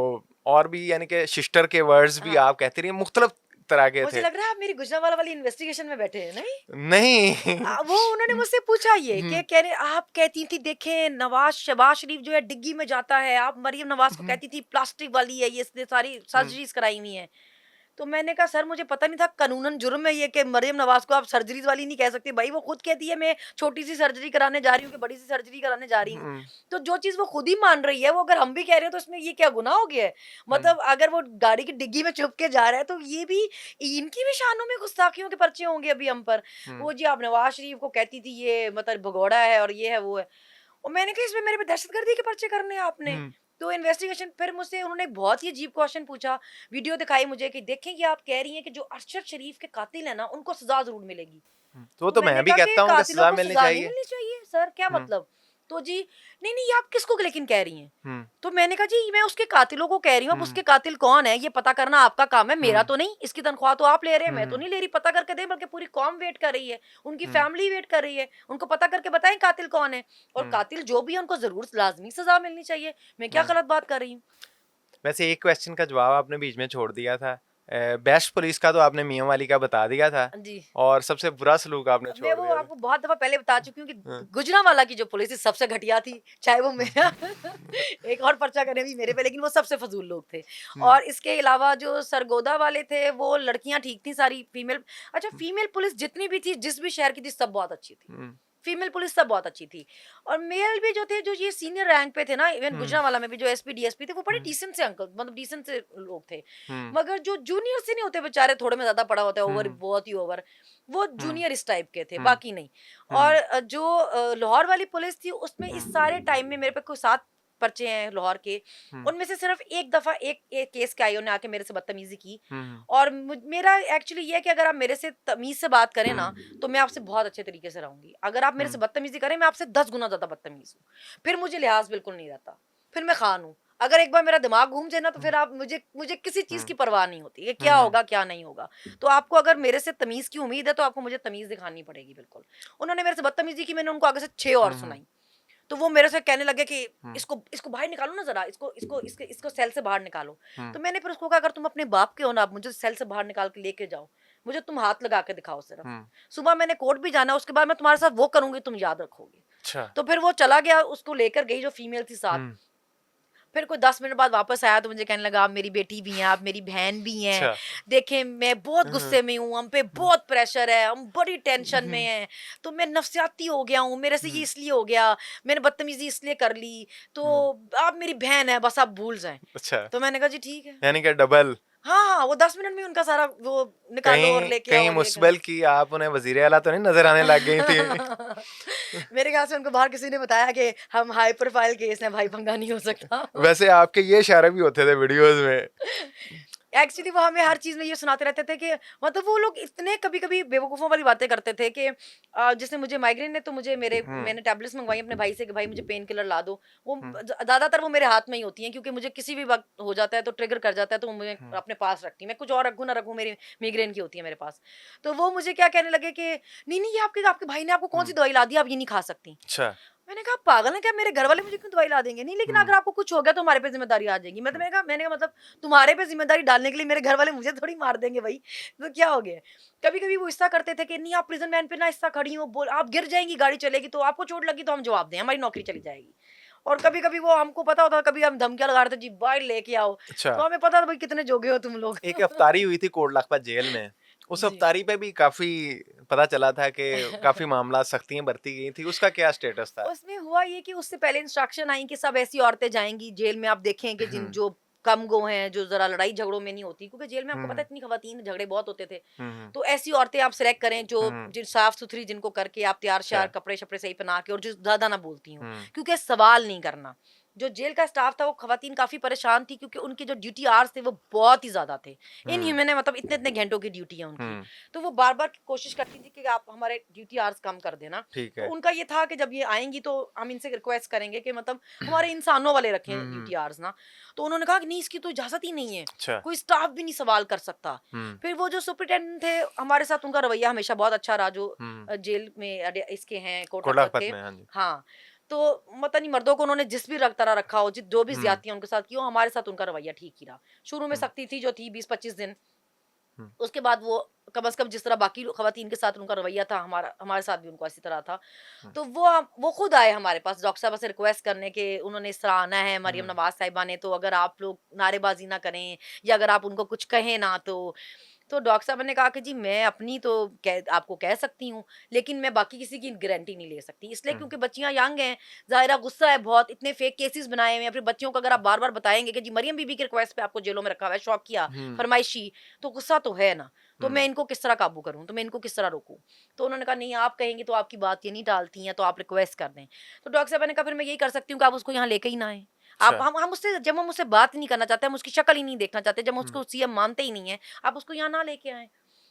और भी यानी कि सिस्टर के वर्ड्स भी हाँ। आप कहती रही हैं, मुख्तलिफ तरह के मुझे थे। लग रहा है आप मेरी गुजरांवाला वाली इन्वेस्टिगेशन में बैठे हैं, नहीं? नहीं। वो उन्होंने मुझसे पूछा ये हुँ, कि कह रहे आप कहती थी देखें शहबाज शरीफ जो है डिग्गी में जाता है, आप मरियम नवाज को हुँ, कहती थी प्लास्टिक वाली है, ये इसने सारी हुँ, सर्जरीज कराई हुई है। तो मैंने कहा सर मुझे पता नहीं था कानूनन जुर्म है ये कि मरियम नवाज को आप सर्जरीज वाली नहीं कह सकते। भाई वो खुद कहती है मैं छोटी सी सर्जरी कराने जा रही हूँ कि बड़ी सी सर्जरी कराने जा रही हूँ। हुँ, तो जो चीज वो खुद ही मान रही है, वो अगर हम भी कह रहे हैं तो इसमें ये क्या गुनाह हो गया है? हुँ, मतलब अगर वो गाड़ी की डिग्गी में चुप के जा रहा है तो ये भी, इनकी भी शानों में गुस्ताखियों के पर्चे होंगे अभी हम पर। हुँ, वो जी आप नवाज शरीफ को कहती थी ये मतलब भगोड़ा है और ये है वो है। और मैंने कहा इसमें मेरे पे दहशतगर्दी के पर्चे करने हैं आपने? हुँ, तो इन्वेस्टिगेशन फिर मुझसे उन्होंने एक बहुत ही अजीब क्वेश्चन पूछा, वीडियो दिखाई मुझे कि देखें कि आप कह रही हैं कि जो अरशद शरीफ के कातिल है ना उनको सज़ा ज़रूर मिलेगी। हुँ। तो वो तो तो मैंने मैं भी कहा कि कहता हूँ कि कातिलों सज़ा को मिलनी सज़ा नहीं चाहिए। मिलनी चाहिए सर, क्या हुँ, मतलब? तो जी नहीं, नहीं ये आप किसको लेकिन कह रही हैं? हुँ, तो मैंने कहा जी मैं उसके कातिलों को कह रही हूँ, अब हुँ, उसके कातिल कौन है ये पता करना आपका काम है, मेरा हुँ, तो नहीं। इसकी तनख्वाह तो आप ले रहे हैं, मैं तो हुँ, नहीं ले रही। पता करके दें, बल्कि पूरी कौम वेट कर रही है, उनकी हुँ, फैमिली वेट कर रही है। उनको पता करके बताएं कातिल कौन है, और हुँ, कातिल जो भी है उनको ज़रूर लाज़मी सज़ा मिलनी चाहिए। मैं क्या हुँ। गलत बात कर रही हूँ? वैसे एक क्वेश्चन का जवाब आपने बीच में छोड़ दिया था। बेस्ट पुलिस का तो आपने मियाँ वाली का बता दिया था जी। और सबसे बुरा सलूक आपने मैं छोड़ वो दिया था। आपको बहुत दफ़ा पहले बता चुकी हूँ कि हाँ, गुजरांवाला की जो पुलिस थी सबसे घटिया थी, चाहे वो हुँ, मेरा एक और पर्चा करे भी मेरे पे, लेकिन वो सबसे फ़ज़ूल लोग थे। हुँ, और इसके अलावा जो सरगोदा वाले थे वो लड़कियाँ ठीक थी सारी फीमेल। अच्छा, हुँ, फीमेल पुलिस जितनी भी थी, जिस भी शहर की थी, सब बहुत अच्छी थी। हुँ। फीमेल पुलिस सब बहुत अच्छी थी, और मेल भी जो थे, जो ये सीनियर रैंक पे थे ना, इवन गुजरांवाला में भी जो एसपी डीएसपी थे, वो बड़े डिसेंट से अंकल, मतलब डिसेंट से लोग थे। मगर जो जूनियर से नहीं होते बेचारे, थोड़े में ज्यादा पड़ा होता है, ओवर, बहुत ही ओवर, वो जूनियर इस टाइप के थे, बाकी नहीं। और जो लाहौर वाली पुलिस थी, उसमें इस सारे टाइम में मेरे पे कोई 7 पर्चे हैं लाहौर के, उनमें से सिर्फ एक दफा एक केस के आई उन्होंने आके मेरे से बदतमीजी की। और मेरा एक्चुअली ये है कि अगर आप मेरे से तमीज से बात करें ना, तो मैं आपसे बहुत अच्छे तरीके से रहूंगी। अगर आप मेरे से बदतमीजी करें, मैं आपसे 10 गुना ज्यादा बदतमीज हूँ, फिर मुझे लिहाज बिल्कुल नहीं रहता, फिर मैं खान हूँ। अगर एक बार मेरा दिमाग घूम जाए ना, तो फिर आप मुझे मुझे किसी चीज की परवाह नहीं होती कि क्या होगा क्या नहीं होगा। तो आपको अगर मेरे से तमीज की उम्मीद है, तो आपको मुझे तमीज दिखानी पड़ेगी बिल्कुल। उन्होंने मेरे से बदतमीजी की, मैंने उनको आगे से 6 और सुनाई। तो वो मेरे से कहने लगे कि इसको इसको बाहर निकालो ना जरा, इसको सेल से बाहर निकालो। तो मैंने फिर उसको कहा, अगर तुम अपने बाप के हो ना, आप मुझे सेल से बाहर निकाल के लेके जाओ, मुझे तुम हाथ लगा के दिखाओ सिर्फ। सुबह मैंने कोर्ट भी जाना, उसके बाद मैं तुम्हारे साथ वो करूंगी, तुम याद रखोगे। अच्छा। तो फिर वो चला गया, उसको लेकर गई जो फीमेल थी साथ। फिर कोई 10 मिनट बाद वापस आया, तो मुझे कहने लगा, आप मेरी बेटी भी हैं, आप मेरी बहन भी हैं, अच्छा। देखें मैं बहुत गुस्से में हूँ, हम पे बहुत प्रेशर है, हम बड़ी टेंशन में हैं, तो मैं नफसियाती हो गया हूँ, मेरे से ये इसलिए हो गया, मैंने बदतमीजी इसलिए कर ली, तो आप मेरी बहन है, बस आप भूल जाएं। अच्छा। तो मैंने कहा जी ठीक है। यानी कि डबल। हाँ हाँ, वो 10 मिनट में उनका सारा वो निकालो और कहीं लेके आओ कहीं और लेकर मुस्बल की आप उन्हें वजीर आला तो नहीं नजर आने लग गई थी? मेरे ख्याल से उनको बाहर किसी ने बताया कि हम हाई प्रोफाइल केस हैं भाई, पंगा नहीं हो सकता। वैसे आपके ये इशारे भी होते थे वीडियोस में। एक्चुअली वो हमें हर चीज में ये सुनाते रहते थे कि मतलब वो लोग इतने कभी कभी बेवकूफों वाली बातें करते थे कि जैसे मुझे माइग्रेन है, तो मैंने टैबलेट्स मंगवाई अपने भाई से कि भाई मुझे पेन किलर ला दो। वो ज्यादातर वो मेरे हाथ में ही होती हैं, क्योंकि मुझे किसी भी वक्त हो जाता है तो ट्रिगर कर जाता है, तो वो मुझे अपने पास रखती है, मैं कुछ और रखूँ ना रखूँ, मेरी माइग्रेन की होती है मेरे पास। तो वो मुझे क्या कहने लगे कि नहीं नहीं, ये आपके आपके भाई ने आपको कौन सी दवाई ला दी, आप ये नहीं खा सकती। अच्छा। मैंने कहा पागल है क्या, मेरे घर वाले मुझे क्यों दवाई ला देंगे? नहीं, लेकिन अगर आपको कुछ हो गया तो हमारे पे जिम्मेदारी आ जाएगी। मैंने कहा मतलब तुम्हारे पे जिम्मेदारी डालने के लिए मेरे घर वाले मुझे थोड़ी मार देंगे भाई, तो क्या हो गया? कभी कभी वो ऐसा करते थे कि नहीं आप प्रिजन वैन पे ना ऐसा खड़ी हो, बोल आप गिर जाएंगी, गाड़ी चलेगी तो आपको चोट लगी तो हम जवाब दें, हमारी नौकरी चली जाएगी। और कभी कभी वो हमको पता होता, कभी हम धमकियां लगा रहे थे, जी बाहर लेके आओ, अच्छा। तो हमें पता था भाई कितने जोगे हो तुम लोग। एक अफ्तारी हुई थी कोट लखपत जेल में, उस जी। अफ्तारी पे भी काफी पता चला था कि काफी मामला सख्तियां बरती गई थी, उसका क्या स्टेटस था? उसमें हुआ ये कि उससे पहले इंस्ट्रक्शन आई कि सब ऐसी औरतें जाएंगी जेल में, आप देखें कि जिन जो कम गो हैं, जो जरा लड़ाई झगड़ों में नहीं होती, क्योंकि जेल में आपको पता है इतनी खवातीन झगड़े बहुत होते थे। तो ऐसी औरतें आप सिलेक्ट करें जो जिन साफ सुथरी, जिनको करके आप तैयार श्यार कपड़े शपड़े सही पहना के, और जो ज्यादा ना बोलती हूँ, क्योंकि सवाल नहीं करना। जो जेल का स्टाफ था वो खवातीन काफी परेशान थी, क्योंकि उनके जो ड्यूटी आवर्स थे वो बहुत ही ज्यादा थे, इनह्यूमन है, मतलब इतने इतने घंटों की ड्यूटी है उनकी। तो वो बार बार कोशिश करती थी कि आप हमारे ड्यूटी आवर्स कम कर देना। ठीक तो है। उनका ये था कि जब ये आएंगी तो हम इनसे रिक्वेस्ट करेंगे कि मतलब हमारे इंसानों वाले रखें ड्यूटी आवर्स ना। तो उन्होंने कहा कि नहीं, इसकी तो इजाजत ही नहीं है, अच्छा। कोई स्टाफ भी नहीं सवाल कर सकता। फिर वो जो सुपरिटेंडेंट थे हमारे साथ, उनका रवैया हमेशा बहुत अच्छा रहा, जो जेल में इसके हैं कोट कोट लखपत लखपत के। में, हाँ जी। हाँ, तो पता नहीं मर्दों को उन्होंने जिस भी तरह रखा हो, जो भी ज्यादतियां उनके साथ की हो, हमारे साथ उनका रवैया ठीक ही रहा। शुरू में सख्ती थी जो थी 20-25 दिन, उसके बाद वो कम से कम जिस तरह बाकी खवातीन के साथ उनका रवैया था, हमारे साथ भी उनको इसी तरह था। तो वो खुद आए हमारे पास डॉक्टर साहब से रिक्वेस्ट करने के, उन्होंने इस तरह आना है मरियम नवाज साहिबा ने, तो अगर आप लोग नारेबाजी ना करें या अगर आप उनको कुछ कहें ना, तो डॉक्टर साहब ने कहा कि जी मैं अपनी तो आपको कह सकती हूँ, लेकिन मैं बाकी किसी की गारंटी नहीं ले सकती, इसलिए क्योंकि बच्चियां यंग हैं, ज़ाहिरा गुस्सा है बहुत, इतने फेक केसेस बनाए हुए हैं। फिर बच्चियों को अगर आप बार बार बताएंगे कि जी मरियम बीबी की रिक्वेस्ट पे आपको जेलों में रखा हुआ है, शौक किया, फरमाइशी, तो गुस्सा तो है ना, तो मैं इनको किस तरह काबू करूं, तो मैं इनको किस तरह रोकूं? तो उन्होंने कहा नहीं, आप कहेंगे तो आपकी बात ये नहीं टालती हैं, तो आप रिक्वेस्ट कर दें। तो डॉक्टर साहब ने कहा फिर मैं यही कर सकती हूँ कि आप उसको यहाँ लेके ही ना आए। आप अच्छा। हम उससे, जब हम उससे बात नहीं करना चाहते, हम उसकी शक्ल ही नहीं देखना चाहते, जब हम उसको सीएम मानते ही नहीं है, आप उसको यहाँ ना लेके आए।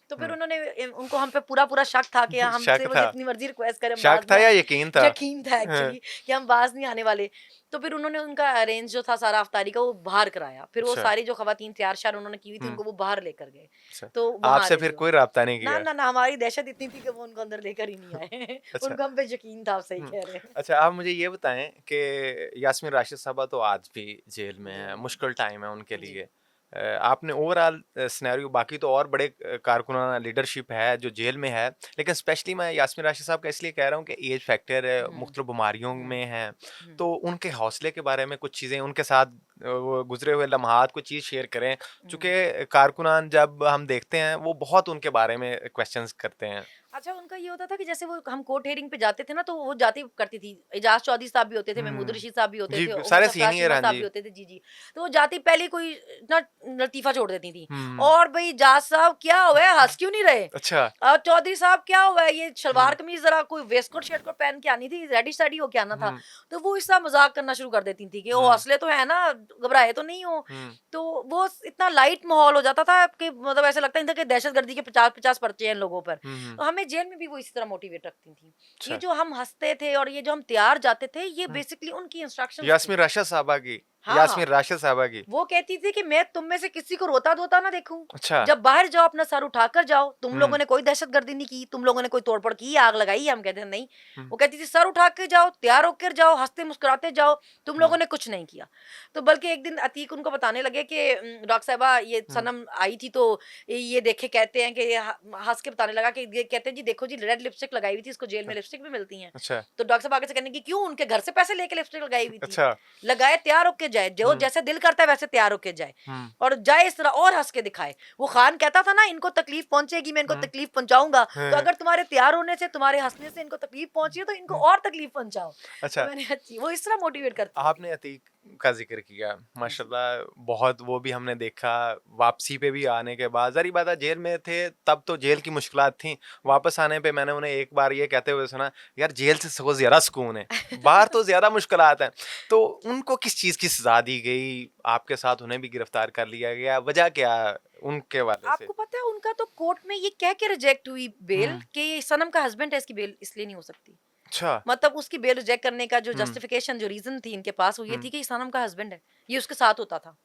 तो फिर उन्होंने उनको हम पे पूरा पूरा शक था कि शक हमसे वो था। जितनी मर्जी रिक्वेस्ट करें, हम शक बाज था नहीं या यकीन था? यकीन था एक्चुअली कि हम बाज नहीं आने वाले। तो फिर उन्होंने उनका अरेंज जो था सारा अफ्तारी का, वो बाहर कराया। फिर वो अच्छा। सारी जो खवातीन तैयार श्यार उन्होंने की हुई थी, उनको वो बाहर लेकर गए। अच्छा। तो वहां आपसे फिर अरेंज हुआ। कोई राब्ता नहीं ना किया? ना ना, हमारी दहशत इतनी थी कि वो उनको अंदर लेकर ही नहीं आए। अच्छा। उनको हम पे यकीन था, आप सही हुँ। कह रहे हैं। अच्छा, आप मुझे ये बताएँ कि यास्मीन राशिद साहबा तो आज भी जेल में जेल हैं, में। मुश्किल टाइम है उनके जी। लिए। आपने ओवरऑल सिनेरियो, बाकी तो और बड़े कारकुनाना लीडरशिप है जो जेल में है, लेकिन स्पेशली मैं यास्मीन राशिद साहब का इसलिए कह रहा हूँ कि एज फैक्टर है, हम्म मुख्तलिफ बीमारियों हम्म में हैं, हम्म तो उनके हौसले के बारे में कुछ चीज़ें, उनके साथ वो गुज़रे हुए लम्हात कोई चीज़ शेयर करें। हम्म। चूँकि कारकुनान जब हम देखते हैं, वो बहुत उनके बारे में क्वेश्चंस करते हैं। अच्छा, उनका ये होता था कि जैसे वो हम कोर्ट हियरिंग पे जाते थे ना, तो वो जाती करती थी। एजाज चौधरी साहब भी होते थे, महमूद हम्म। रशीद साहब भी होते जी, थे, उमर सारे सरफराज सीनियर, चीमा हाँ साहब जी। भी होते थे। जी, जी। तो वो जाती पहले कोई ना लतीफ़ा छोड़ देती थी, हम्म। और भई एजाज साहब क्या हुआ है, हँस क्यों नहीं रहे? अच्छा। चौधरी साहब क्या हुआ है, ये हम्म। सलवार कमीज जरा कोई वेस्टकोट शर्टकोट पहन के आनी थी, रेडी शेडी होके आना था। हम्म। तो वो इस तरह मजाक करना शुरू कर देती थी कि वो हम्म। हौसले तो है ना, घबराए तो नहीं हो। हम्म। तो वो इतना लाइट माहौल हो जाता था कि मतलब ऐसा लगता नहीं था कि दहशतगर्दी के 50-50 पर्चे हैं इन लोगों पर। हम्म। तो हमें जेल में भी वो इसी तरह मोटिवेट रखती थी। ये अच्छा। जो हम हंसते थे और ये जो हम तैयार जाते थे, ये हम्म। बेसिकली उनकी इंस्ट्रक्शंस थी। यास्मीन राशिद साहबा की। हाँ, यास्मीन हाँ। राशिद साहबा की। वो कहती थी कि मैं तुम में से किसी को रोता-धोता ना देखूं। अच्छा। जब बाहर जाओ अपना सर उठाकर जाओ। तुम हम्म। लोगों ने कोई दहशतगर्दी नहीं की, तुम लोगों ने कोई तोड़फोड़ की, आग लगाई है? हम कहते हैं नहीं। हम्म। वो कहती थी सर उठा के जाओ, तैयार होकर जाओ, हँसते मुस्कुराते जाओ, तुम लोगों हम्म। ने कुछ नहीं किया। तो बल्कि एक दिन अतीक उनको बताने लगे कि डॉक्टर साहिबा ये हम्म। सनम आई थी, तो ये देखे कहते हैं कि हँस के बताने लगा कि ये कहते हैं जी देखो जी रेड लिपस्टिक लगाई हुई थी, इसको जेल में लिपस्टिक भी मिलती है। अच्छा। तो डॉक्टर साहब आगे से कहने की क्यों, उनके घर से पैसे लेके लिपस्टिक लगाई हुई थी? अच्छा। लगाए, तैयार होके जाए, जो हम्म। जैसे दिल करता है वैसे तैयार होके जाए, हम्म। और जाए इस तरह और हंस के दिखाए। वो खान कहता था ना, इनको तकलीफ पहुंचेगी, मैं इनको हम्म। तकलीफ पहुंचाऊंगा। तो हाँ, अगर तुम्हारे तैयार होने से, तुम्हारे हंसने से इनको तकलीफ पहुंची है, तो इनको हम्म। और तकलीफ पहुंचाओ। तो अच्छा। मैंने अच्छी वो इस तरह मोटिवेट करती थी। आपने अतीक का जिक्र किया, जी। माशाल्लाह बहुत वो भी हमने देखा। वापसी पे भी आने के बाद ज़ाहिर बात है जेल में थे तब तो जेल की मुश्किलात थी। वापस आने पे मैंने उन्हें एक बार ये कहते हुए सुना, यार जेल से सगों ज़्यादा सुकून है, बाहर तो ज़्यादा मुश्किलात हैं। तो उनको किस चीज़ की सज़ा दी गई? आपके साथ उन्हें भी गिरफ्तार कर लिया गया, वजह क्या उनके वाले से? आपको पता है उनका तो कोर्ट में ये कह के रिजेक्ट हुई बेल हुँ। कि ये सनम का हस्बैंड है, इसकी बेल इसलिए नहीं हो सकती। अच्छा। मतलब उसकी बेल रिजेक्ट करने का जो हुँ। जस्टिफिकेशन, जो रीजन थी इनके पास, वो ये हुँ। थी कि ये सनम का हस्बैंड है, ये उसके साथ होता था।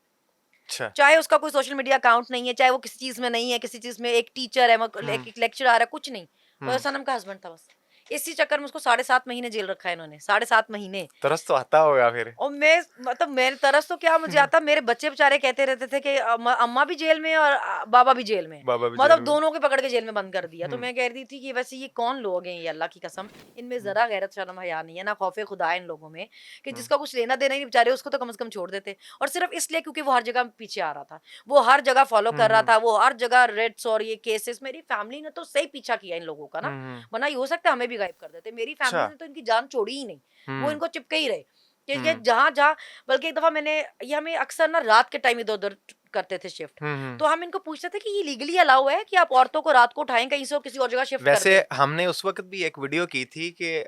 अच्छा। चाहे उसका कोई सोशल मीडिया अकाउंट नहीं है, चाहे वो किसी चीज़ में नहीं है, किसी चीज़ में एक टीचर है, हुँ। एक लेक्चरर है, कुछ नहीं। वो हुँ। सनम का हस्बैंड था बस। इसी चक्कर में उसको 7.5 महीने जेल रखा है इन्होंने, 7.5 महीने। तरस तो आता होगा फिर। और मैं मतलब मेरे तरस तो क्या मुझे आता, मेरे बच्चे बेचारे कहते रहते थे कि अम्मा भी जेल में है और बाबा भी जेल में है। बाबा भी जेल मतलब में। दोनों को पकड़ के जेल में बंद कर दिया। तो हुँ। मैं कह रही थी कि वैसे ये कौन लोग हैं, ये अल्लाह की कसम, इनमें हुँ। ज़रा गैरत शर्म हया नहीं है, ना खौफ़े खुदा है इन लोगों में, कि हुँ। जिसका कुछ लेना देना ही नहीं बेचारे, उसको तो कम से कम छोड़ देते। और सिर्फ़ इसलिए क्योंकि वो हर जगह पीछे आ रहा था। वो हर जगह फ़ॉलो हुँ। कर रहा हुँ। था, वो हर जगह रेड्स और ये केसेस, मेरी फैमिली ने तो सही पीछा किया इन लोगों का हुँ। ना, हुँ। वरना ये हो सकता है हमें भी गायब कर देते। मेरी अच्छा। फैमिली ने तो इनकी जान छोड़ी ही नहीं, वो हुँ। इनको चिपके ही रहे। कि ये हुँ। जहाँ-जहाँ, बल्कि एक दफ़ा मैंने, ये हमें अक्सर ना रात के टाइम इधर-उधर करते थे शिफ्ट। हुँ। हुँ। तो हम इनको पूछते थे कि ये लीगली अलाउ है कि आप औरतों को रात को उठाएँ, कहीं से और किसी और जगह शिफ्ट कर वैसे दें? हमने उस वक़्त भी एक वीडियो की थी कि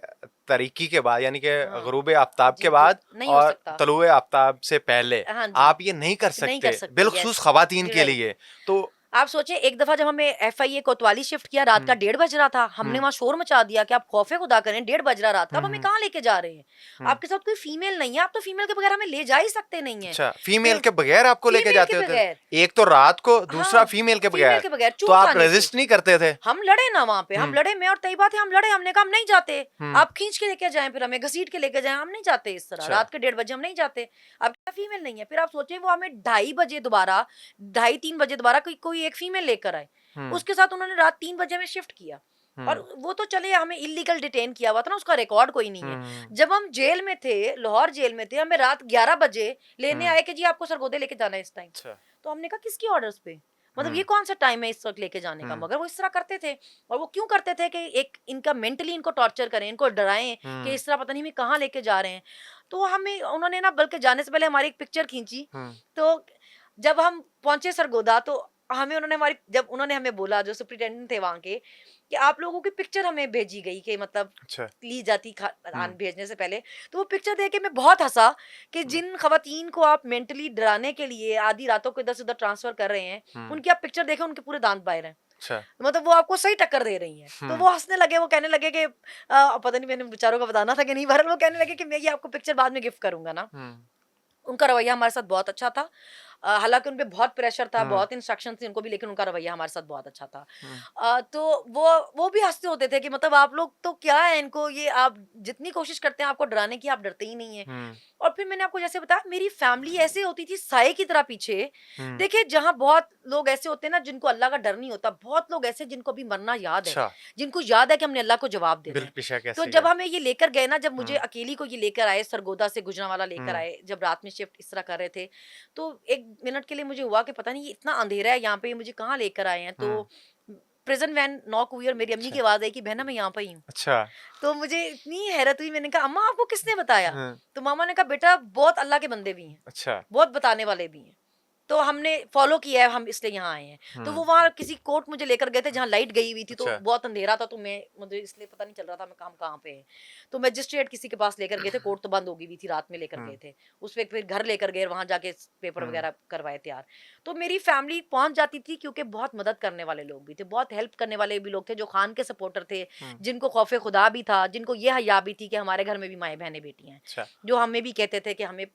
तरीकी के बाद यानी कि हाँ। ग़ुरूब आफ्ताब के जी, जी। बाद नहीं हो और सकता। तलुए आफ्ताब से पहले हाँ जी। आप ये नहीं कर नहीं कर सकते, सकते, बिलख़ुसूस यस। ख़वातीन के राइट। लिए। तो आप सोचिए, एक दफ़ा जब हमें एफआईए कोतवाली शिफ्ट किया, रात का हुँ। 1:30 बज रहा था, हमने हुँ। वहाँ शोर मचा दिया कि आप खौफ़े खुदा करें, 1:30 बज रहा रात का, हुँ। आप हमें हुँ। कहाँ लेके जा रहे हैं? हुँ। आपके साथ कोई फीमेल नहीं है, आप तो फीमेल के बगैर हमें ले जा ही सकते नहीं हैं। अच्छा, फीमेल कि के बगैर आपको लेके फीमेल के जाते होते थे? बगैर। एक तो रात को, दूसरा हाँ, फीमेल के फीमेल बगैर। के बगैर, तो चूल आप खाने से। रेज़िस्ट नहीं करते थे? हम लड़े ना वहाँ पे, हम हुँ। लड़े, मैं और तैयबा थे, हम लड़े, हमने कहा हम नहीं जाते। हुँ। आप खींच के लेके जाएँ, फिर हमें घसीट के लेके जाएँ, हम नहीं जाते इस तरह। अच्छा। रात के 1:30 बजे हम नहीं जाते। अब क्या फीमेल नहीं है? फिर आप सोचिए वो हमें ढाई बजे दोबारा, ढाई 3 बजे दोबारा कोई कोई एक फीमेल लेकर आए। हुँ। उसके साथ उन्होंने रात 3 बजे में शिफ्ट किया। और हुँ। वो तो चलिए हमें इल्लीगल डिटेन किया हुआ था ना, उसका रिकॉर्ड कोई नहीं है। हुँ। जब हम जेल में थे, लाहौर जेल में थे, हमें रात 11 बजे लेने हुँ। आए कि जी आपको सरगोदे लेके जाना है इस टाइम। अच्छा। तो हमने कहा किसकी ऑर्डर्स पे? मतलब ये हुँ। कौन सा टाइम है इस वक़्त लेके जाने का? हुँ। मगर वो इस तरह करते थे। और वो क्यों करते थे कि एक इनका मेंटली इनको टॉर्चर करें, इनको डराएँ कि हुँ। इस तरह पता नहीं हमें कहाँ लेके जा रहे हैं। तो हमें उन्होंने ना, बल्कि जाने से पहले हमारी एक पिक्चर खींची। हुँ। तो जब हम पहुँचे सरगोदा, तो हमें उन्होंने हमारी, जब उन्होंने हमें बोला, जो सुपरिटेंडेंट थे वहाँ के, कि आप लोगों की पिक्चर हमें भेजी गई, कि मतलब अच्छा। ली जाती हुँ। भेजने से पहले। तो वो पिक्चर देख के मैं बहुत हँसा कि हुँ। जिन खवातीन को आप मेंटली डराने के लिए आधी रातों को इधर से उधर ट्रांसफर कर रहे हैं, हुँ। उनकी आप पिक्चर देखें, उनके पूरे दांत बाहर हैं। अच्छा। मतलब वो आपको सही टक्कर दे रही हैं। तो हुँ। वो हँसने लगे, वो कहने लगे कि पता नहीं मैंने बेचारों को बताना था कि नहीं, बहरहाल वो कहने लगे कि मैं ये आपको पिक्चर बाद में गिफ्ट करूँगा ना। हुँ। उनका रवैया हमारे साथ बहुत अच्छा था। हालाँकि उन पे बहुत प्रेशर था, हुँ। बहुत इंस्ट्रक्शंस थी उनको भी, लेकिन उनका रवैया हमारे साथ बहुत अच्छा था। हुँ। तो वो भी हँसते होते थे कि मतलब आप लोग तो क्या है, इनको ये आप जितनी कोशिश करते हैं आपको डराने की, आप डरते ही नहीं हैं। हुँ। और फिर मैंने आपको जैसे बताया, मेरी फैमिली ऐसे होती थी साये की तरह पीछे। हुँ। देखिए, जहाँ बहुत लोग ऐसे होते हैं ना जिनको अल्लाह का डर नहीं होता, बहुत लोग ऐसे जिनको अभी मरना याद है, अच्छा। जिनको याद है कि हमने अल्लाह को जवाब देना बिल है। पेशा तो कैसे जब है? हमें ये लेकर गए ना, जब मुझे हुँ। अकेली को ये लेकर आए, सरगोदा से गुजरांवाला लेकर हुँ। आए, जब रात में शिफ्ट इस तरह कर रहे थे, तो 1 मिनट के लिए मुझे हुआ कि पता नहीं ये इतना अंधेरा है यहाँ पे, ये मुझे कहाँ लेकर आए हैं। हुँ। तो प्रिजन वैन नॉक हुई और मेरी अम्मी की आवाज आई कि बहना मैं यहाँ पे ही हूँ। अच्छा। तो मुझे इतनी हैरत हुई, मैंने कहा अम्मा आपको किसने बताया? हाँ, तो मामा ने कहा बेटा बहुत अल्लाह के बंदे भी हैं, अच्छा। बहुत बताने वाले भी हैं, तो हमने फॉलो किया है, हम इसलिए यहाँ आए हैं। तो वो वहाँ किसी कोर्ट मुझे लेकर गए थे जहाँ लाइट गई हुई थी, तो अच्छा। बहुत अंधेरा था, तो मैं मुझे इसलिए पता नहीं चल रहा था मैं काम कहाँ पे है। तो मैजिस्ट्रेट किसी के पास लेकर गए थे, कोर्ट तो बंद हो गई हुई थी, रात में लेकर गए थे। उस पे फिर घर लेकर गए, वहां जाके पेपर वगैरह करवाए तैयार। तो मेरी फैमिली पहुंच जाती थी क्योंकि बहुत मदद करने वाले लोग भी थे, बहुत हेल्प करने वाले भी लोग थे, जो खान के सपोर्टर थे, जिनको खौफे खुदा भी था, जिनको ये हया भी थी कि हमारे घर में भी माएँ बहनें बेटी हैं, अच्छा। जो हमें भी कहते थे कि हमें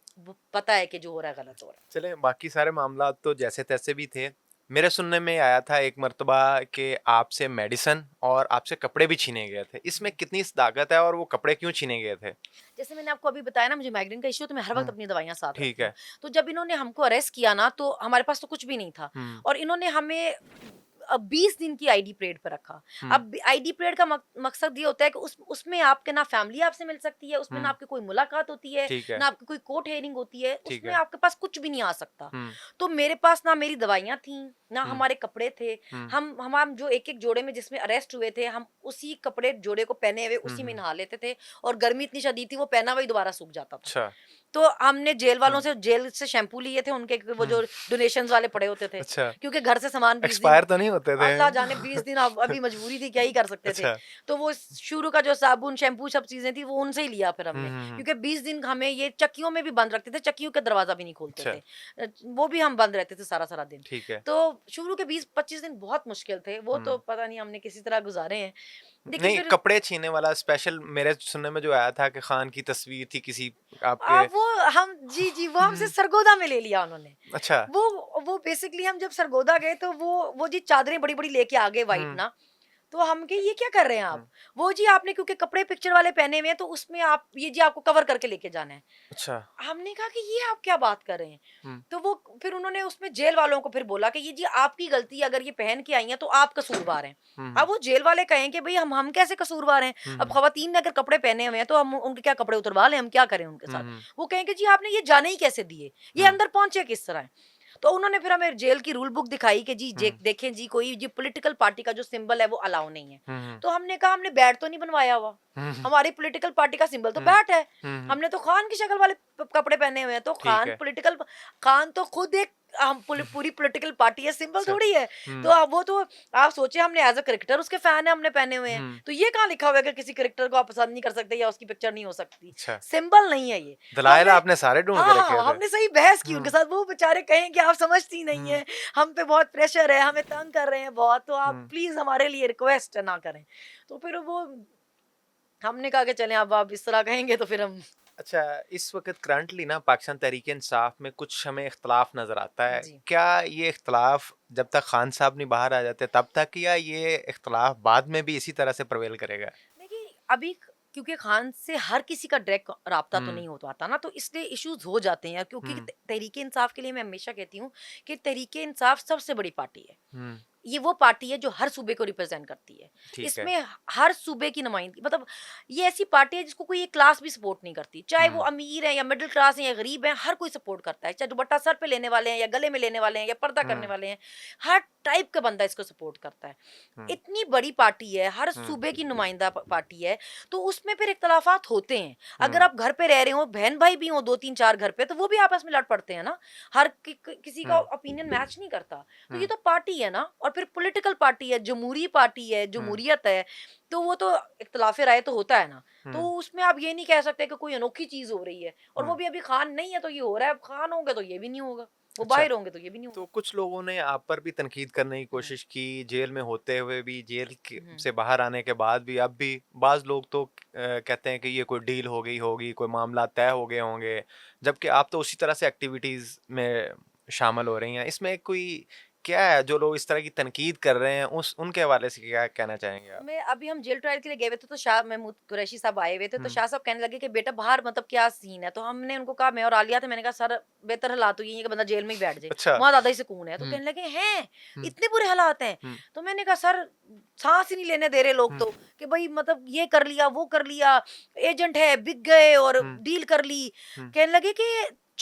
पता है कि जो हो रहा है गलत हो रहा है। चले, बाकी सारे मामला तो जैसे तैसे भी थे। मेरे सुनने में आया था एक मर्तबा कि आपसे मेडिसिन और आपसे कपड़े भी छीने गए थे। इसमें कितनी सदाकत है और वो कपड़े क्यों छीने गए थे? जैसे मैंने आपको अभी बताया ना, मुझे माइग्रेन का इश्यू, तो मैं हर वक्त अपनी दवाइयां साथ ठीक रखती हूँ। है। तो जब इन्होंने हमको अरेस्ट किया ना, तो हमारे पास तो कुछ भी नहीं था, और इन्होंने हमें 20 दिन की आईडी परेड पर रखा। अब आईडी परेड का मकसद ये होता है कि उसमें आपके ना फैमिली आपसे मिल सकती है, उसमें ना आपकी कोई मुलाकात होती है, ठीक है। ना आपकी कोई कोर्ट हेयरिंग होती है, ठीक उसमें है। आपके पास कुछ भी नहीं आ सकता। तो मेरे पास ना मेरी दवाइयां थी, ना हमारे कपड़े थे। हम जो एक एक जोड़े में जिसमें अरेस्ट हुए थे, हम उसी कपड़े जोड़े को पहने हुए उसी में नहा लेते थे, और गर्मी इतनी शदीद थी वो पहना हुआ ही दोबारा सूख जाता था। अच्छा। तो हमने जेल वालों से, जेल से शैम्पू लिए थे उनके, वो जो डोनेशंस वाले पड़े होते थे, अच्छा। क्योंकि घर से सामान 20 दिन, एक्सपायर तो नहीं होते थे? अल्लाह जाने 20 दिन, अब अभी मजबूरी थी, क्या ही कर सकते थे। अच्छा। तो वो शुरू का जो साबुन शैम्पू सब चीजें थी वो उनसे ही लिया फिर हमने, क्योंकि 20 दिन हमें ये चक्कियों में भी बंद रखते थे, चक्कियों का दरवाजा भी नहीं खोलते अच्छा। थे, वो भी हम बंद रहते थे सारा सारा दिन। ठीक है। तो शुरू के 20-25 दिन बहुत मुश्किल थे, वो तो पता नहीं हमने किसी तरह गुजारे हैं, लेकिन नहीं, फिर कपड़े छीनने वाला स्पेशल मेरे सुनने में जो आया था कि खान की तस्वीर थी किसी आपके। वो हम जी वो हमसे सरगोदा में ले लिया उन्होंने। अच्छा। वो बेसिकली हम जब सरगोदा गए तो वो जी चादरें बड़ी बड़ी लेके आ गए वाइट ना, तो हम कहे ये क्या कर रहे हैं आप? वो जी आपने क्योंकि कपड़े पिक्चर वाले पहने हुए हैं, तो उसमें आप ये जी आपको कवर करके लेके जाना है। अच्छा। हमने कहा कि ये आप क्या बात कर रहे हैं? तो वो फिर उन्होंने उसमें जेल वालों को फिर बोला कि ये जी आपकी गलती है, अगर ये पहन के आई हैं तो आप कसूरवार हैं। अब वो जेल वाले कहें कि भाई हम कैसे कसूरवार हैं? अब खवातीन ने अगर कपड़े पहने हुए हैं तो हम उनके क्या कपड़े उतरवा लें, हम क्या करें उनके साथ? वो कहें कि जी आपने ये जाने ही कैसे दिए, ये अंदर पहुंचे किस तरह? तो उन्होंने फिर हमें जेल की रूल बुक दिखाई कि जी देखें जी, कोई जी पॉलिटिकल पार्टी का जो सिंबल है वो अलाउ नहीं है। तो हमने कहा हमने बैट तो नहीं बनवाया हुआ, हमारी पॉलिटिकल पार्टी का सिंबल तो बैट है, हमने तो खान की शक्ल वाले कपड़े पहने हुए हैं, तो ठीक खान है। पॉलिटिकल, खान तो खुद एक पूरी पॉलिटिकल पार्टी है, सिंबल अच्छा। थोड़ी है। तो अब वो तो आप सोचे, हमने एज अ क्रिकेटर उसके फैन है, हमने पहने हुए हैं, तो ये कहाँ लिखा हुआ है कि किसी क्रिकेटर को आप पसंद नहीं कर सकते या उसकी पिक्चर नहीं हो सकती? अच्छा। सिंबल नहीं है ये। तो दलाइल हमने, आपने सारे ढूंढ हाँ के रखे हाँ, थे। हमने सही बहस की उनके साथ, वो बेचारे कहें कि आप समझती नहीं है, हम पे बहुत प्रेशर है, हमें तंग कर रहे हैं बहुत, तो आप प्लीज हमारे लिए रिक्वेस्ट ना करें। तो फिर वो हमने कहा कि चलें, अब आप इस तरह कहेंगे तो फिर हम। अच्छा, इस वक्त करंटली ना पाकिस्तान तहरीक इंसाफ में कुछ हमें इख्तलाफ नज़र आता है। जी क्या ये इख्तलाफ जब तक खान साहब नहीं बाहर आ जाते तब तक, या ये इख्तलाफ बाद में भी इसी तरह से प्रवेल करेगा? देखिए अभी क्योंकि खान से हर किसी का डायरेक्ट राब्ता तो नहीं हो पाता ना, तो इसलिए इश्यूज हो जाते हैं, क्योंकि तहरीक इंसाफ के लिए मैं हमेशा कहती हूँ कि तहरीक इंसाफ सबसे बड़ी पार्टी है। ये वो पार्टी है जो हर सूबे को रिप्रेजेंट करती है, ठीक है। इसमें हर सूबे की नुमाइंदगी, मतलब ये ऐसी पार्टी है जिसको कोई एक क्लास भी सपोर्ट नहीं करती, चाहे वो अमीर है या मिडिल क्लास है या गरीब है, हर कोई सपोर्ट करता है, चाहे दुपट्टा सर पे लेने वाले हैं या गले में लेने वाले हैं या पर्दा करने वाले हैं, हर टाइप का बंदा इसको सपोर्ट करता है। इतनी बड़ी पार्टी है, हर सूबे की नुमाइंदा पार्टी है, तो उसमें फिर इख्तलाफात होते हैं। अगर आप घर पे रह रहे हो, बहन भाई भी हो 2-3-4 घर पे, तो वो भी आपस में लड़ पड़ते हैं ना, हर किसी का ओपिनियन मैच नहीं करता। तो ये तो पार्टी है ना, और फिर पॉलिटिकल पार्टी है, जमहूरी पार्टी है, जमहूरियत है, तो वो तो इख्तलाफे राय तो होता है ना। तो उसमें आप ये नहीं कह सकते कि कोई अनोखी चीज हो रही है, और वो भी अभी खान नहीं है तो ये हो रहा है, अब खान होंगे तो ये भी नहीं होगा, वो अच्छा, बाहर होंगे तो ये भी नहीं तो होगा। कुछ लोगों ने आप पर भी तनकीद करने की कोशिश की, जेल में होते हुए भी, से बाहर आने के बाद भी। अब भी बाज लोग तो कहते हैं कि ये कोई डील हो गई होगी, कोई मामला तय हो गए होंगे, जबकि आप तो उसी तरह से एक्टिविटीज में शामिल हो रही हैं। इसमें कोई क्या है जो लोग इस तरह की तनकीद कर रहे हैं, उस उनके हवाले से क्या कहना चाहेंगे आप? मैं अभी हम जेल ट्रायल के लिए गए हुए थे, तो शाह महमूद कुरैशी साहब आए हुए थे, तो शाह साहब कहने लगे कि बेटा बाहर मतलब क्या सीन है, तो हमने उनको कहा, मैं और आलिया थे, मैंने कहा सर बेहतर हालात तो यही है कि बंदा जेल में ही बैठ जाए, अच्छा। वहां ज्यादा ही सुकून है। तो कहने लगे हैं इतने बुरे हालात हैं? तो मैंने कहा सर सांस ही नहीं लेने दे रहे लोग, तो कि भाई मतलब ये कर लिया वो कर लिया, एजेंट है बिक गए और डील कर ली। कहने लगे कि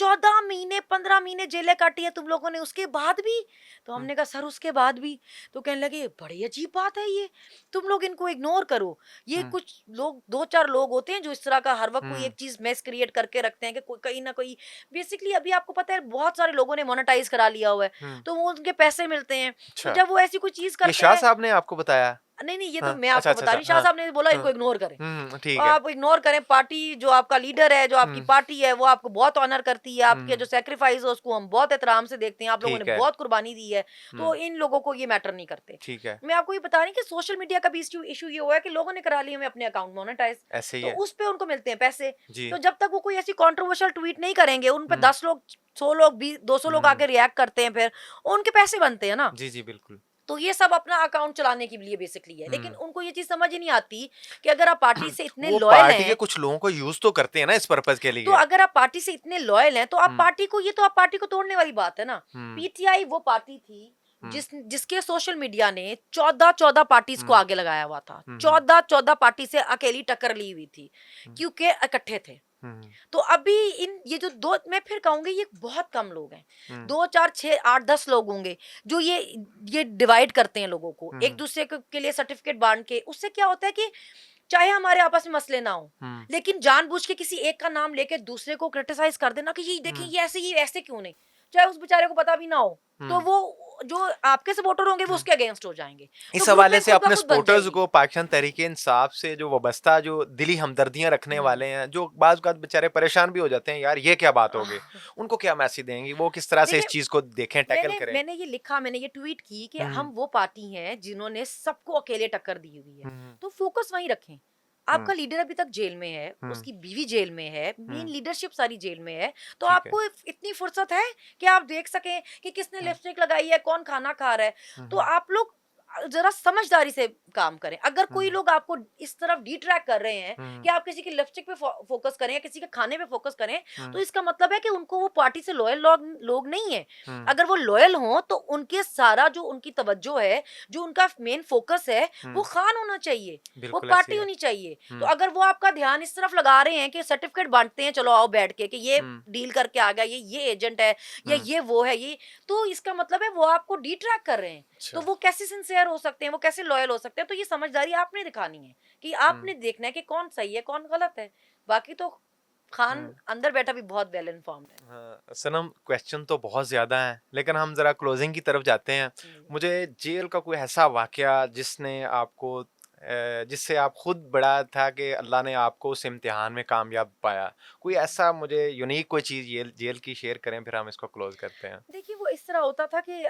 14 महीने 15 महीने जेलें काटी है तुम लोगों ने, उसके बाद भी। तो हमने कहा सर उसके बाद भी? तो कहने लगे बड़ी अजीब बात है ये, तुम लोग इनको इग्नोर करो। ये हम्म, कुछ लोग, 2-4 लोग होते हैं जो इस तरह का हर वक्त कोई हम्म, एक चीज मेस क्रिएट करके रखते हैं कि कोई कहीं ना कोई, बेसिकली अभी आपको पता है बहुत सारे लोगों ने मोनेटाइज करा लिया हुआ है, हम्म। तो वो उनके पैसे मिलते हैं। तो अच्छा, जब वो ऐसी कोई चीज ये करते शाह हैं, साहब ने आपको बताया? नहीं नहीं ये तो हाँ, मैं अच्छा आपको अच्छा बता अच्छा, रही, शाह हाँ साहब ने बोला हाँ, इनको इग्नोर करें। ठीक और है। आप इग्नोर करें, पार्टी जो आपका लीडर है, जो आपकी हम्म, पार्टी है, वो आपको बहुत ऑनर करती है, आपके हम्म, जो सेक्रीफाइस है उसको हम बहुत एहतराम से देखते हैं, आप लोगों ने ठीक है। बहुत कुर्बानी दी है, तो हम्म, इन लोगों को ये मैटर नहीं करते। ठीक है। मैं आपको ये बता रही हूँ कि सोशल मीडिया का भी इशू इशू ये हुआ है कि लोगों ने करा लिए हमें अपने अकाउंट मोनेटाइज, ऐसे ही तो है उस पे उनको मिलते हैं पैसे। जी। तो जब तक वो कोई ऐसी कंट्रोवर्शियल ट्वीट नहीं करेंगे, उन पे हम्म, 10 लोग, 100 लोग, 20 200 लोग हम्म, आके रिएक्ट करते हैं, फिर उनके पैसे बनते हैं ना। जी जी बिल्कुल। तो ये सब अपना अकाउंट चलाने के लिए बेसिकली है, लेकिन हम्म। उनको ये चीज समझ ही नहीं आती कि अगर आप पार्टी से इतने वो लॉयल पार्टी के हैं, कुछ लोगों को यूज तो करते हैं ना इस पर्पज के तो लिए। अगर आप पार्टी से इतने लॉयल हैं तो आप हम्म, पार्टी को, ये तो आप पार्टी को तोड़ने वाली बात है ना। हम्म, पीटीआई वो पार्टी थी हम्म, जिसके सोशल मीडिया ने 14 पार्टीज को हम्म, आगे लगाया हुआ था, हम्म, 14 पार्टी से अकेली टक्कर ली हुई थी, हम्म, क्योंकि इकट्ठे थे। हम्म, तो अभी इन ये जो दो, मैं फिर कहूंगी ये बहुत कम लोग हैं, हम्म, 2 4 6 8 10 लोग होंगे जो ये डिवाइड करते हैं लोगों को एक हम्म, दूसरे के लिए सर्टिफिकेट बांट के। उससे क्या होता है कि चाहे हमारे आपस में मसले ना हो, हम्म, लेकिन जानबूझ के किसी एक का नाम लेके दूसरे को क्रिटिसाइज कर देना कि ये देखिए हम्म, ये ऐसे क्यों नहीं, चाहे उस बेचारे को पता भी ना हो, तो हम्म, वो जो आपके सपोर्टर होंगे वो हम्म। उसके अगेंस्ट हो जाएंगे, तो इस हवाले ग्रुपमेंट से खुद ब अपने खुद बन सपोर्टर्स जाएगी। को पाकिस्तान तहरीक इंसाफ से जो वाबस्ता जो दिली हमदर्दियां रखने हम्म। वाले हैं, जो बाज़ औक़ात बेचारे परेशान भी हो जाते हैं, यार ये क्या बात हो गई, उनको क्या मैसेज देंगी, वो किस तरह से इस देखिए, चीज़ को देखें, टैकल मैंने करें? मैंने ये लिखा, मैंने ये ट्वीट की कि हम्म, हम वो पार्टी हैं जिन्होंने सबको अकेले टक्कर दी हुई है, हम्म, तो फोकस वहीं रखें। हम्म, आपका लीडर अभी तक जेल में है, हम्म, उसकी बीवी जेल में है, मेन हम्म, लीडरशिप सारी जेल में है, तो ठीक है। आपको इतनी फुर्सत है कि आप देख सकें कि किसने हम्म, लिपस्टिक लगाई है, कौन खाना खा रहा है। तो हम्म, आप लोग जरा समझदारी से काम करें। अगर कोई हम्म, लोग आपको इस तरफ डिट्रैक्ट कर रहे हैं हम्म, कि आप किसी की लिपस्टिक पे फोकस करें या किसी के खाने पे फोकस करें, तो हम्म, इसका मतलब है कि उनको वो पार्टी से लॉयल लोग नहीं है। हम्म, अगर वो लॉयल हों तो उनके सारा जो उनकी तवज्जो है, जो उनका मेन फोकस है, वो हम्म, खान होना चाहिए, वो बिल्कुल ऐसी पार्टी है। होनी चाहिए। तो हम्म, अगर वो आपका ध्यान इस तरफ लगा रहे हैं कि सर्टिफिकेट बांटते हैं, चलो आओ बैठ के, कि ये हम्म, डील करके आ गया, ये एजेंट है, या हम्म, ये वो है, ये, तो इसका मतलब है वो आपको डिट्रैक्ट कर रहे हैं। तो अच्छा। वो कैसे सिंसियर हो सकते हैं, वो कैसे लॉयल हो सकते हैं? तो ये समझदारी आपने दिखानी है कि हम्म, आपने देखना है कि कौन सही है कौन गलत है। बाकी तो खान हम्म। अंदर बैठा भी बहुत वेल इन्फॉर्म्ड है। हाँ, सनम क्वेश्चन तो बहुत ज़्यादा हैं, लेकिन हम ज़रा क्लोजिंग की तरफ जाते हैं। जी। मुझे जेल का कोई ऐसा वाक़या जिसने आपको जिससे आप खुद बड़ा था कि अल्लाह ने आपको उस इम्तिहान में कामयाब पाया, कोई ऐसा मुझे यूनिक कोई चीज़ जेल जेल की शेयर करें, फिर हम इसको क्लोज़ करते हैं। देखिए वो इस तरह होता था कि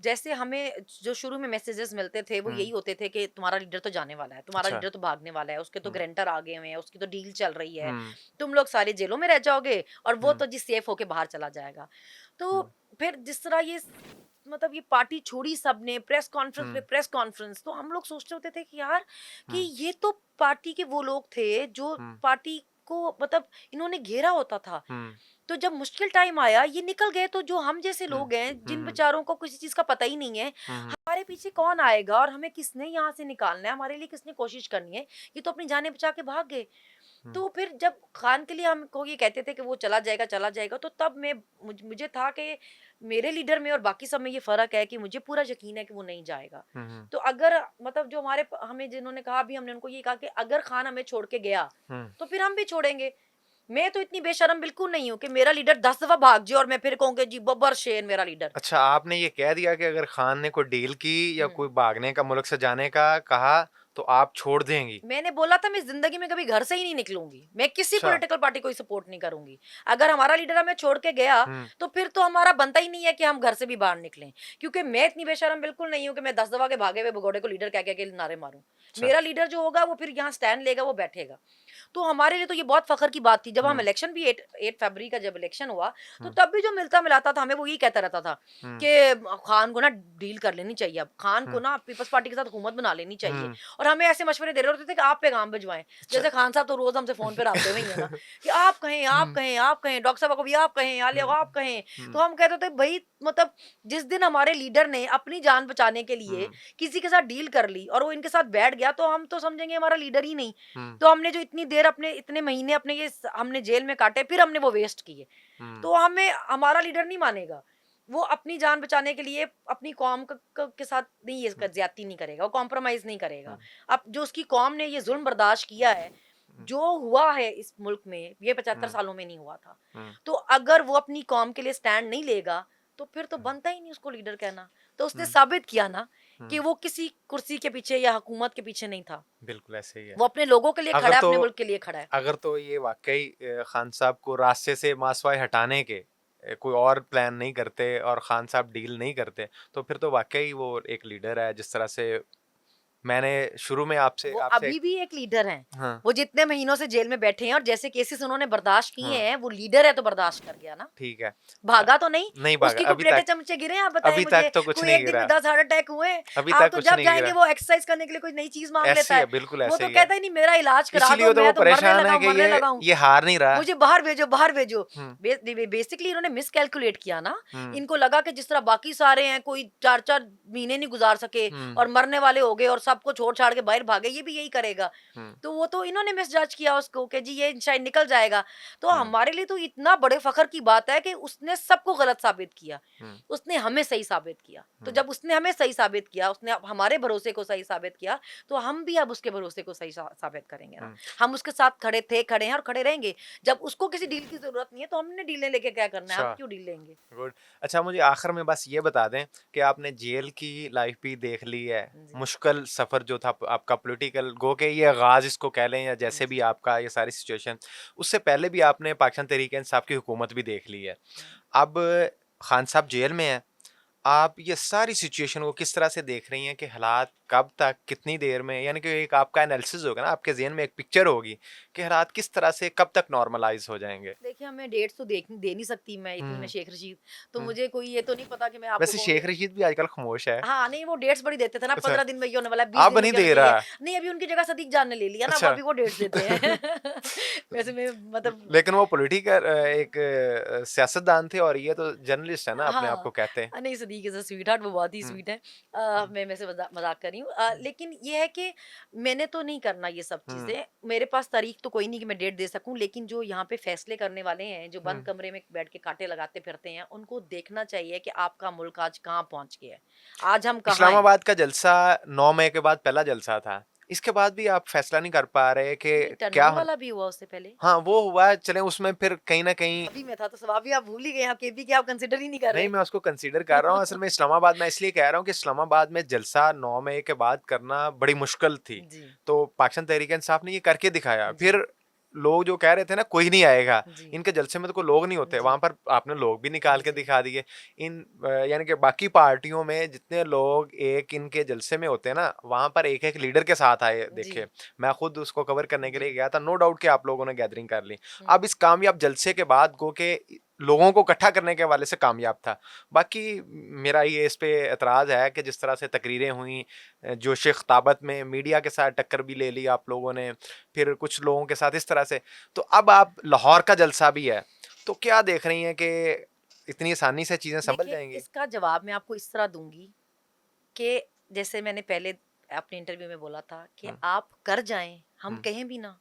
जैसे हमें जो शुरू में मैसेजेस मिलते थे वो हुँ, यही होते थे कि तुम्हारा लीडर तो जाने वाला है, तुम्हारा अच्छा। लीडर तो भागने वाला है, उसके तो हुँ, ग्रेंटर आ गए हुए हैं, उसकी तो डील चल रही है, हुँ, तुम लोग सारे जेलों में रह जाओगे और वो हुँ, तो जी सेफ होके बाहर चला जाएगा। तो हुँ, फिर जिस तरह मतलब ये पार्टी छोड़ी सबने, प्रेस कॉन्फ्रेंस पे हुँ, प्रेस कॉन्फ्रेंस, तो हम लोग सोचते होते थे कि यार कि हुँ, ये तो पार्टी के वो लोग थे जो हुँ, पार्टी को मतलब इन्होंने घेरा होता था। हुँ, तो जब मुश्किल टाइम आया ये निकल गए, तो जो हम जैसे हुँ, लोग हैं हुँ, जिन हुँ, बेचारों को किसी चीज का पता ही नहीं है, हुँ, हुँ, हमारे पीछे कौन आएगा और हमें किसने यहाँ से निकालना है, हमारे लिए किसने कोशिश करनी है, ये तो अपनी जानें बचा के भाग गए। हुँ, तो फिर जब खान के लिए हमको ये कहते थे कि वो चला जाएगा, तो तब मुझे था कि मेरे लीडर में और बाकी सब में ये फर्क है कि मुझे पूरा यकीन है कि वो नहीं जाएगा। हुँ, तो अगर मतलब जो हमें जिन्होंने कहा, अभी हमने उनको ये कहा कि अगर खान हमें छोड़ के गया हुँ। तो फिर हम भी छोड़ेंगे। मैं तो इतनी बेशर्म बिल्कुल नहीं हूँ कि मेरा लीडर 10 दफा भाग जाए और मैं फिर कहूँ कि जी बब्बर शेर मेरा लीडर। अच्छा, आपने ये कह दिया कि अगर खान ने कोई डील की या हम्म। कोई भागने का, मुल्क से जाने का कहा, तो आप छोड़ देंगी? मैंने बोला था मैं जिंदगी में कभी घर से ही नहीं निकलूंगी, मैं किसी अच्छा। पॉलिटिकल पार्टी को सपोर्ट नहीं करूंगी। अगर हमारा लीडर हमें छोड़ के गया हुँ, तो फिर तो हमारा बनता ही नहीं है कि हम घर से भी बाहर निकलें, क्योंकि मैं इतनी बेशरम बिल्कुल नहीं हूं कि मैं 10 दफा के भागे हुए भगोड़े को लीडर कह के नारे मारूं। अच्छा। मेरा लीडर जो होगा वो फिर यहाँ स्टैंड लेगा, वो बैठेगा। तो हमारे लिए तो ये बहुत फखर की बात थी। जब हम हुँ, इलेक्शन भी 8 फरवरी का जब इलेक्शन हुआ, तो हुँ, तब भी जो मिलता मिलाता था हमें वो यही कहता रहता था हुँ, कि खान को ना डील कर लेनी चाहिए, अब खान को हुँ, ना पीपल्स पार्टी के साथ हुकूमत बना लेनी चाहिए। हुँ, और हमें ऐसे मशवरे दे रहे होते थे कि आप पैगाम भिजवाएं। अच्छा। जैसे खान साहब तो रोज हमसे फोन पे रास्ते में ही है ना कि आप कहें आप हुँ, कहें आप कहें, डॉक्टर साहब को भी आप कहें, आलिया को हुँ, आप कहें। तो हुँ, हम कहते थे भाई मतलब जिस दिन हमारे लीडर ने अपनी जान बचाने के लिए हुँ, किसी के साथ डील कर ली और वो इनके साथ बैठ गया तो हम तो समझेंगे हमारा लीडर ही नहीं। हम्म, तो हमने जो इतनी देर अपने इतने महीने अपने ये हमने जेल में काटे, फिर हमने वो वेस्ट किए, हम्म, तो हमें हमारा लीडर नहीं मानेगा। वो अपनी जान बचाने के लिए अपनी कौम के साथ नहीं ये ज्यादती नहीं करेगा, वो कॉम्प्रोमाइज नहीं करेगा। अब जो उसकी कौम ने ये जुल्म बर्दाश्त किया है, जो हुआ है इस मुल्क में, ये 75 सालों में नहीं हुआ था। तो अगर वो अपनी कौम के लिए स्टैंड नहीं लेगा तो फिर तो बनता ही नहीं उसको लीडर कहना। तो उसने साबित किया ना कि वो किसी कुर्सी के पीछे या हुकूमत के पीछे नहीं था, बिल्कुल ऐसे ही है। वो अपने लोगों के लिए अगर खड़ा है, तो अपने मुल्क के लिए खड़ा है। अगर तो ये वाकई खान साहब को रास्ते से मासवाई हटाने के कोई और प्लान नहीं करते और खान साहब डील नहीं करते, तो फिर तो वाकई वो एक लीडर है। जिस तरह से मैंने शुरू में आपसे वो आपसे अभी भी एक लीडर हैं। हाँ, वो जितने महीनों से जेल में बैठे हैं और जैसे केसेस उन्होंने बर्दाश्त किए हाँ, हैं, वो लीडर है तो बर्दाश्त कर गया ना, ठीक है। भागा तो नहीं। नहीं भागा उसकी कोई अभी प्लेटें तक। चमचे गिरे हैं, आप बताएं अभी मुझे, तक तो कुछ कोई नहीं एक दिन में गिरा। 10 हार्ट अटैक हुए? अभी आप तक तो कुछ जब नहीं जाएंगे गिरा। वो एक्सरसाइज करने के लिए कोई नई चीज मांग ऐसे लेता ही है, है, बिल्कुल वो ऐसे तो ही है। कहता ही नहीं मेरा इलाज करा इसीलिए दो, तो वो मैं तो मरने परेशान लगा है हूं, कि मरने लगा हूं, ये हार नहीं रहा। मुझे बाहर भेजो, बाहर भेजो। हम्म, बेसिकली इन्होंने मिसकैलकुलेट किया ना। हम्म, इनको लगा कि जिस तरह बाकी सारे हैं, कोई 4-4 महीने नहीं गुजार सके हम्म, और मरने वाले हो गए और सबको छोड़ छाड़ के बाहर भागे, ये भी यही करेगा। हम्म, तो वो तो इन्होंने मिसजज किया उसको कि जी ये शायद निकल जाएगा। तो हम्म, हमारे लिए तो इतना बड़े फखर की बात है कि उसने सबको गलत साबित किया, हम्म, उसने हमें सही साबित किया। तो हम्म, जब उसने हमें सही साबित किया, उसने अब हमारे भरोसे को सही साबित किया, तो हम भी अब उसके भरोसे को सही साबित करेंगे ना। हम्म, हम उसके साथ खड़े थे, खड़े हैं और खड़े रहेंगे। जब उसको किसी डील की जरूरत नहीं है तो हमने डीलें लेके क्या करना है, हम अच्छा, क्यों डील लेंगे। गुड। अच्छा, मुझे आखिर में बस ये बता दें कि आपने जेल की लाइफ भी देख ली है, जी मुश्किल सफ़र जो था आपका पॉलिटिकल गो के ये आगाज़ इसको कह लें या जैसे भी जी आपका ये सारी सिचुएशन, उससे पहले भी आपने पाकिस्तान तहरीक-ए-इंसाफ की हुकूमत भी देख ली है। अब खान साहब जेल में हैं, आप ये सारी सिचुएशन को किस तरह से देख रही हैं कि हालात कब तक, कितनी देर में, यानी कि एक आपका एनालिसिस होगा ना, आपके ज़हन में एक पिक्चर होगी कि हालात किस तरह से कब तक नॉर्मलाइज़ हो जाएँगे? देखिए, हमें डेट्स तो दे नहीं सकती मैं इतनी, मैं हुँ, शेख रशीद, तो हुँ। मुझे कोई ये तो नहीं पता कि मैं आपको वैसे कहूँ। शेख रशीद भी आजकल खामोश है। हाँ, नहीं वो डेट्स बड़ी देते थे ना, अच्छा, 15 दिन में ये होने वाला है, 20 अब दिन में नहीं ये होना दे चाहिए। रहा। नहीं, अभी उनकी जगह सदीक जान ने ले लिया ना, वो अच्छा। अभी वो डेट्स देते हैं। वैसे मैं मतलब लेकिन वो पॉलिटिकल एक सियासतदान थे और ये तो जर्नलिस्ट है ना, अपने आप को हाँ, कहते हैं। नहीं सदीक इज़ अ स्वीटहार्ट, वो बहुत ही हुँ, स्वीट है। हुँ, मैं वैसे मज़ाक कर रही हूँ। लेकिन ये है कि मैंने तो नहीं करना ये सब हुँ, चीज़ें, मेरे पास तारीख तो कोई नहीं कि मैं डेट दे सकूँ, लेकिन जो यहाँ पे फैसले करने वाले हैं, जो बंद हुँ। कमरे में बैठ के कांटे लगाते फिरते हैं, उनको देखना चाहिए कि आपका मुल्क आज कहाँ पहुँच गया है, आज हम कहाँ हैं। इस्लामाबाद का जलसा 9 मई के बाद पहला जलसा था। इसके बाद भी आप फैसला नहीं कर पा रहे कि नहीं, क्या टर्नल होना। वाला भी हुआ उससे पहले। हाँ, वो हुआ, चलें उसमें फिर कहीं न कहीं। अभी मैं था तो सवाब भी आप भूल ही गए, आप केपी के आप कंसिडर ही नहीं कर नहीं, रहे। मैं उसको कंसीडर कर रहा हूँ। असल में इस्लामाबाद मैं इसलिए कह रहा हूँ कि इस्लामाबाद में जलसा 9 मई के बाद करना बड़ी मुश्किल थी। जी, तो पाकिस्तान तहरीक-ए-इंसाफ ने ये करके दिखाया। जी, फिर लोग जो कह रहे थे ना कोई नहीं आएगा, जी, इनके जलसे में तो कोई लोग नहीं होते, जी, वहाँ पर आपने लोग भी निकाल के जी, दिखा दिए। यानी कि बाकी पार्टियों में जितने लोग एक इनके जलसे में होते हैं ना, वहाँ पर एक-एक लीडर के साथ आए जी, देखे। मैं खुद उसको कवर करने के जी, लिए गया था, नो डाउट कि आप लोगों ने गैदरिंग कर ली। हुँ। अब इस कामयाब जलसे के बाद गो के लोगों को इकट्ठा करने के हवाले से कामयाब था। बाकी मेरा ये इस पे एतराज़ है कि जिस तरह से तकरीरें हुई, जोश ख़िताबत में मीडिया के साथ टक्कर भी ले ली आप लोगों ने, फिर कुछ लोगों के साथ इस तरह से। तो अब आप लाहौर का जलसा भी है, तो क्या देख रही हैं कि इतनी आसानी से चीज़ें सँभल देखिए, जाएँगी? इसका जवाब मैं आपको इस तरह दूँगी कि जैसे मैंने पहले अपने इंटरव्यू में बोला था कि हुँ, आप कर जाएँ, हम हुँ, कहें भी ना।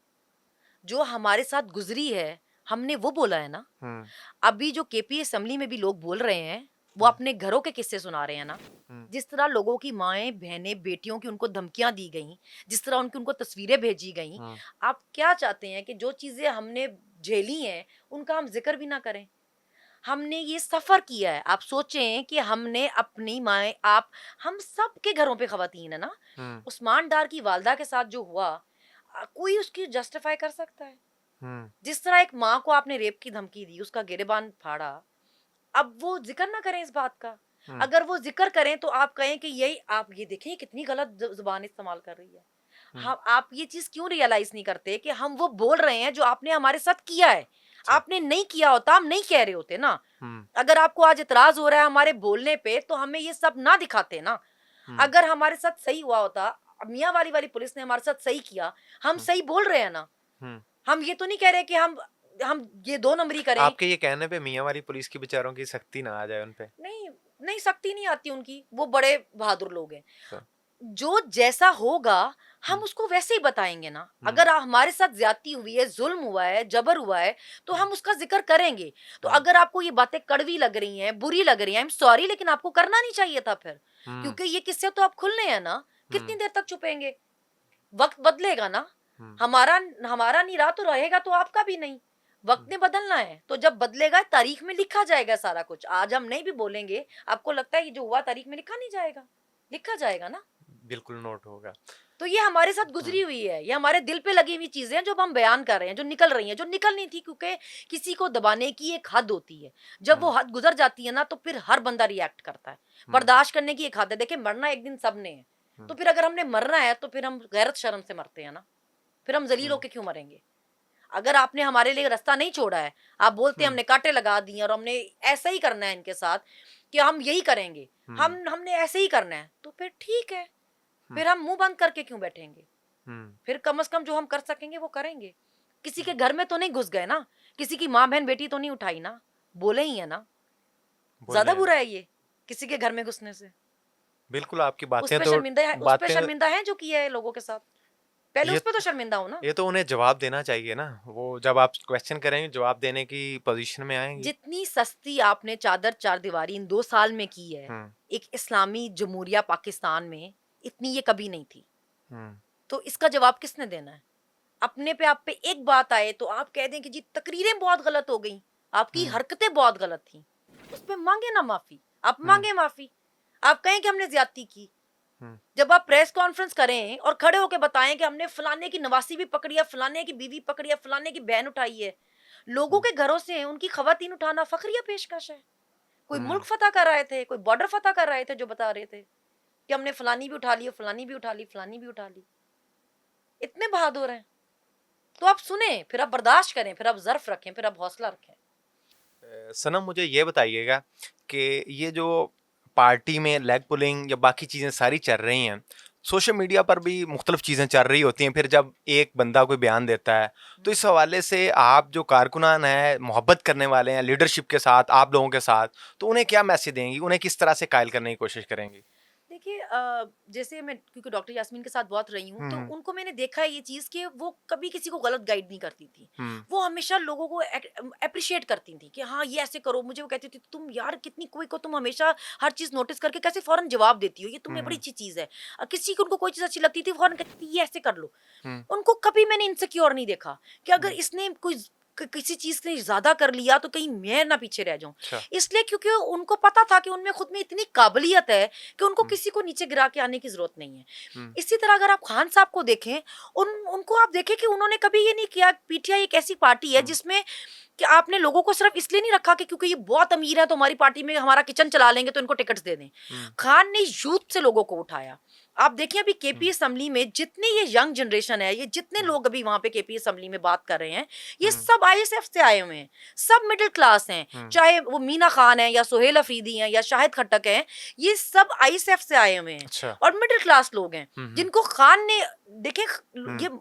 जो हमारे साथ गुज़री है, हमने वो बोला है ना। हुँ, अभी जो केपी असेंबली में भी लोग बोल रहे हैं, वो हुँ, अपने घरों के किस्से सुना रहे हैं ना। हुँ, जिस तरह लोगों की माएँ, बहनें, बेटियों की उनको धमकियाँ दी गईं, जिस तरह उनको तस्वीरें भेजी गईं, हुँ, आप क्या चाहते हैं कि जो चीज़ें हमने झेली हैं, उनका हम ज़िक्र भी ना करें? हमने ये सफ़र किया है, आप सोचें कि हमने अपनी माएँ, आप, हम सबके घरों पे ख़वातीन है ना। हुँ, उस्मान डार की वालिदा के साथ जो हुआ, कोई उसकी जस्टिफ़ाई कर सकता है? हुँ, जिस तरह एक माँ को आपने रेप की धमकी दी, उसका गिरेबान फाड़ा, अब वो ज़िक्र ना करें इस बात का। हुँ, अगर वो ज़िक्र करें तो आप कहें कि यही आप ये देखें ये कितनी गलत ज़ुबान इस्तेमाल कर रही है। हुँ, हम, आप ये चीज़ क्यों रियलाइज़ नहीं करते कि हम वो बोल रहे हैं जो आपने हमारे साथ किया है। अच्छा, आपने नहीं किया होता, हम नहीं कह रहे होते ना। हुँ, अगर आपको आज इतराज़ हो रहा है हमारे बोलने पे, तो हमें ये सब ना दिखाते ना। हुँ, अगर हमारे साथ सही हुआ होता, मियाँ वाली पुलिस ने हमारे साथ सही किया, हम हुँ, सही बोल रहे हैं ना। हुँ। हम ये तो नहीं कह रहे कि हम ये 2 नंबरी करें। आपके ये कहने पे मियाँ वाली पुलिस की बेचारों की सख्ती ना आ जाए उन पे? नहीं, नहीं सख्ती नहीं आती उनकी, वो बड़े बहादुर लोग हैं। अच्छा, जो जैसा होगा हम उसको वैसे ही बताएंगे ना। अगर हमारे साथ ज्यादती हुई है, जुल्म हुआ है, जबर हुआ है, तो हम उसका जिक्र करेंगे। तो अगर आपको ये बातें कड़वी लग रही हैं, बुरी लग रही हैं, आई एम सॉरी, लेकिन आपको करना नहीं चाहिए था फिर, क्योंकि ये किस्से तो आप खुलने हैं ना। कितनी देर तक छुपेंगे? वक्त बदलेगा ना। हमारा हमारा नहीं रहा तो रहेगा तो आपका भी नहीं। वक्त ने बदलना है, तो जब बदलेगा तारीख में लिखा जाएगा सारा कुछ। आज हम नहीं भी बोलेंगे, आपको लगता है ये जो हुआ तारीख में लिखा नहीं जाएगा? लिखा जाएगा ना। बिल्कुल नोट होगा। तो ये हमारे साथ गुजरी हुई है, ये हमारे दिल पे लगी हुई चीजें हैं जो हम बयान कर रहे हैं, जो निकल रही हैं, जो निकलनी थी, क्योंकि किसी को दबाने की एक हद होती है। जब वो हद गुजर जाती है ना, तो फिर हर बंदा रिएक्ट करता है। बर्दाश्त करने की एक हद है। देखिए, मरना एक दिन सबने है, तो फिर अगर हमने मरना है तो फिर हम गैरत शर्म से मरते हैं ना। फिर हम जलील होके क्यों मरेंगे? अगर आपने हमारे लिए रास्ता नहीं छोड़ा है, आप बोलते हैं हमने कांटे लगा दिए और हमने ऐसा ही करना है इनके साथ, कि हम यही करेंगे, हमने ऐसे ही करना है, तो फिर ठीक है। फिर हम मुंह बंद करके क्यों बैठेंगे? फिर कम से कम जो हम कर सकेंगे वो करेंगे। किसी के घर में तो नहीं घुस गए ना, किसी की माँ बहन बेटी तो नहीं उठाई ना, बोले ही है ना। ज्यादा बुरा है ये किसी के घर में घुसने से। बिल्कुल, आपकी उस बातें पे तो शर्मिंदा है, उस पे बातें शर्मिंदा है जो किया है लोगों के साथ। पहले ये उस पे तो शर्मिंदा हो ना। ये तो उन्हें जवाब देना चाहिए ना। वो जब आप क्वेश्चन करेंगे जवाब देने की पोजीशन में आएंगी। जितनी सस्ती आपने चादर चार दीवारी इन 2 साल में की है एक इस्लामी जमहूरिया पाकिस्तान में, इतनी ये कभी नहीं थी। तो इसका जवाब किसने देना है? अपने पे आप पे एक बात आए तो आप कह दें कि जी तकरीरें बहुत गलत हो गई, आपकी हरकतें बहुत गलत थी, उस पे मांगे ना माफी। आप मांगे माफी, आप कहें कि हमने ज्यादती की। जब आप प्रेस कॉन्फ्रेंस करें और खड़े होकर बताएं कि हमने फलाने की नवासी भी पकड़ी है, फलाने की बीवी पकड़ी है, फलाने की बहन उठाई है। लोगों के घरों से उनकी खवातीन उठाना फखरिया पेशकश है। कोई मुल्क फतह कर रहे थे, कोई बॉर्डर फतह कर रहे थे, जो बता रहे थे कि हमने फलानी भी उठा ली, फलानी भी उठा ली, फलानी भी उठा ली। इतने बहादुर हैं। तो आप सुने, फिर आप बर्दाश्त करें, फिर आप ज़र्फ रखें, फिर आप हौसला रखें। सनम, मुझे ये बताइएगा कि ये जो पार्टी में लेग पुलिंग या बाकी चीज़ें सारी चल रही हैं, सोशल मीडिया पर भी मुख्तलिफ चीज़ें चल रही होती हैं, फिर जब एक बंदा कोई बयान देता है तो इस हवाले से आप जो कारकुनान हैं, मोहब्बत करने वाले हैं लीडरशिप के साथ, आप लोगों के साथ, तो उन्हें क्या मैसेज देंगी? उन्हें किस तरह से कायल करने की कोशिश करेंगी? देखिए, जैसे मैं क्योंकि डॉक्टर यास्मीन के साथ बहुत रही हूँ, तो उनको मैंने देखा है ये चीज़ कि वो कभी किसी को गलत गाइड नहीं करती थी। वो हमेशा लोगों को अप्रिशिएट करती थी कि हाँ ये ऐसे करो। मुझे वो कहती थी तुम यार कितनी क्विक हो, तुम हमेशा हर चीज़ नोटिस करके कैसे फौरन जवाब देती हो, ये तुम्हें बड़ी अच्छी चीज़ है। किसी को उनको कोई चीज़ अच्छी लगती थी, फौरन कहती थी ये ऐसे कर लो। उनको कभी मैंने इनसिक्योर नहीं देखा कि अगर इसने कोई किसी चीज ने ज्यादा कर लिया तो कहीं मैं ना पीछे रह जाऊं। अच्छा। इसलिए क्योंकि उनको पता था कि उनमें खुद में इतनी काबिलियत है कि उनको किसी को नीचे गिरा के आने की जरूरत नहीं है। इसी तरह अगर आप खान साहब को देखें, उनको आप देखें कि उन्होंने कभी ये नहीं किया। पीटीआई एक ऐसी पार्टी है जिसमें कि आपने लोगों को सिर्फ इसलिए नहीं रखा कि क्योंकि ये बहुत अमीर है तो हमारी पार्टी में हमारा किचन चला लेंगे तो इनको टिकट्स दे दें। खान ने यूथ से लोगों को उठाया। आप देखिए अभी केपी असेंबली में जितने ये यंग जनरेशन है, ये जितने लोग अभी वहां पे केपी असेंबली में बात कर रहे हैं, ये सब आईएसएफ से आए हुए हैं, सब मिडिल क्लास हैं। चाहे वो मीना खान है या सुहेल अफरीदी हैं या शाहिद खट्टक हैं, ये सब आईएसएफ से आए हुए हैं। अच्छा। और मिडिल क्लास लोग हैं जिनको खान ने देखे। ये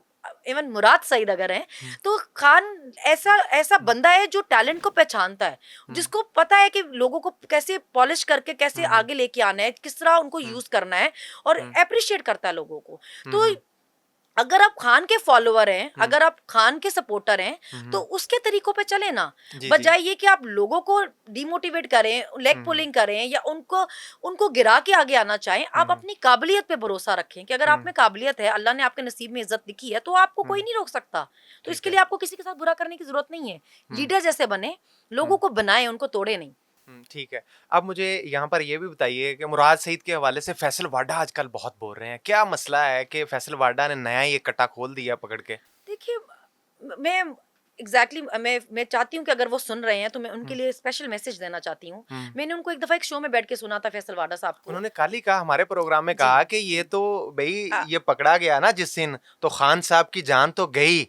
इवन मुराद सईद अगर हैं तो खान ऐसा ऐसा बंदा है जो टैलेंट को पहचानता है, जिसको पता है कि लोगों को कैसे पॉलिश करके कैसे आगे लेके आना है, किस तरह उनको यूज करना है, और अप्रिशिएट करता है लोगों को। तो अगर आप खान के फॉलोअर हैं, अगर आप खान के सपोर्टर हैं, तो उसके तरीकों पे चले ना, बजाय ये कि आप लोगों को डिमोटिवेट करें, लेग पुलिंग करें या उनको गिरा के आगे आना चाहें। आप अपनी काबिलियत पे भरोसा रखें कि अगर आप में काबिलियत है, अल्लाह ने आपके नसीब में इज्जत लिखी है, तो आपको कोई नहीं रोक सकता। तो इसके लिए आपको किसी के साथ बुरा करने की जरूरत नहीं है। लीडर जैसे बने, लोगों को बनाए, उनको तोड़े नहीं। ठीक है। अब मुझे यहाँ पर ये भी बताइए कि मुराद सईद के हवाले से फैसल वाडा आजकल बहुत बोल रहे हैं, क्या मसला है कि फैसल वाडा ने नया ये कट्टा खोल दिया पकड़ के? देखिए, मैं एग्जैक्टली मैं चाहती हूँ कि अगर वो सुन रहे हैं तो मैं उनके लिए स्पेशल मैसेज देना चाहती हूँ। मैंने उनको एक दफा एक शो में बैठ के सुना था, फैसल वाडा साहब को। उन्होंने कल ही कहा हमारे प्रोग्राम में, कहा कि ये तो भाई ये पकड़ा गया ना जिस दिन, तो खान साहब की जान तो गई।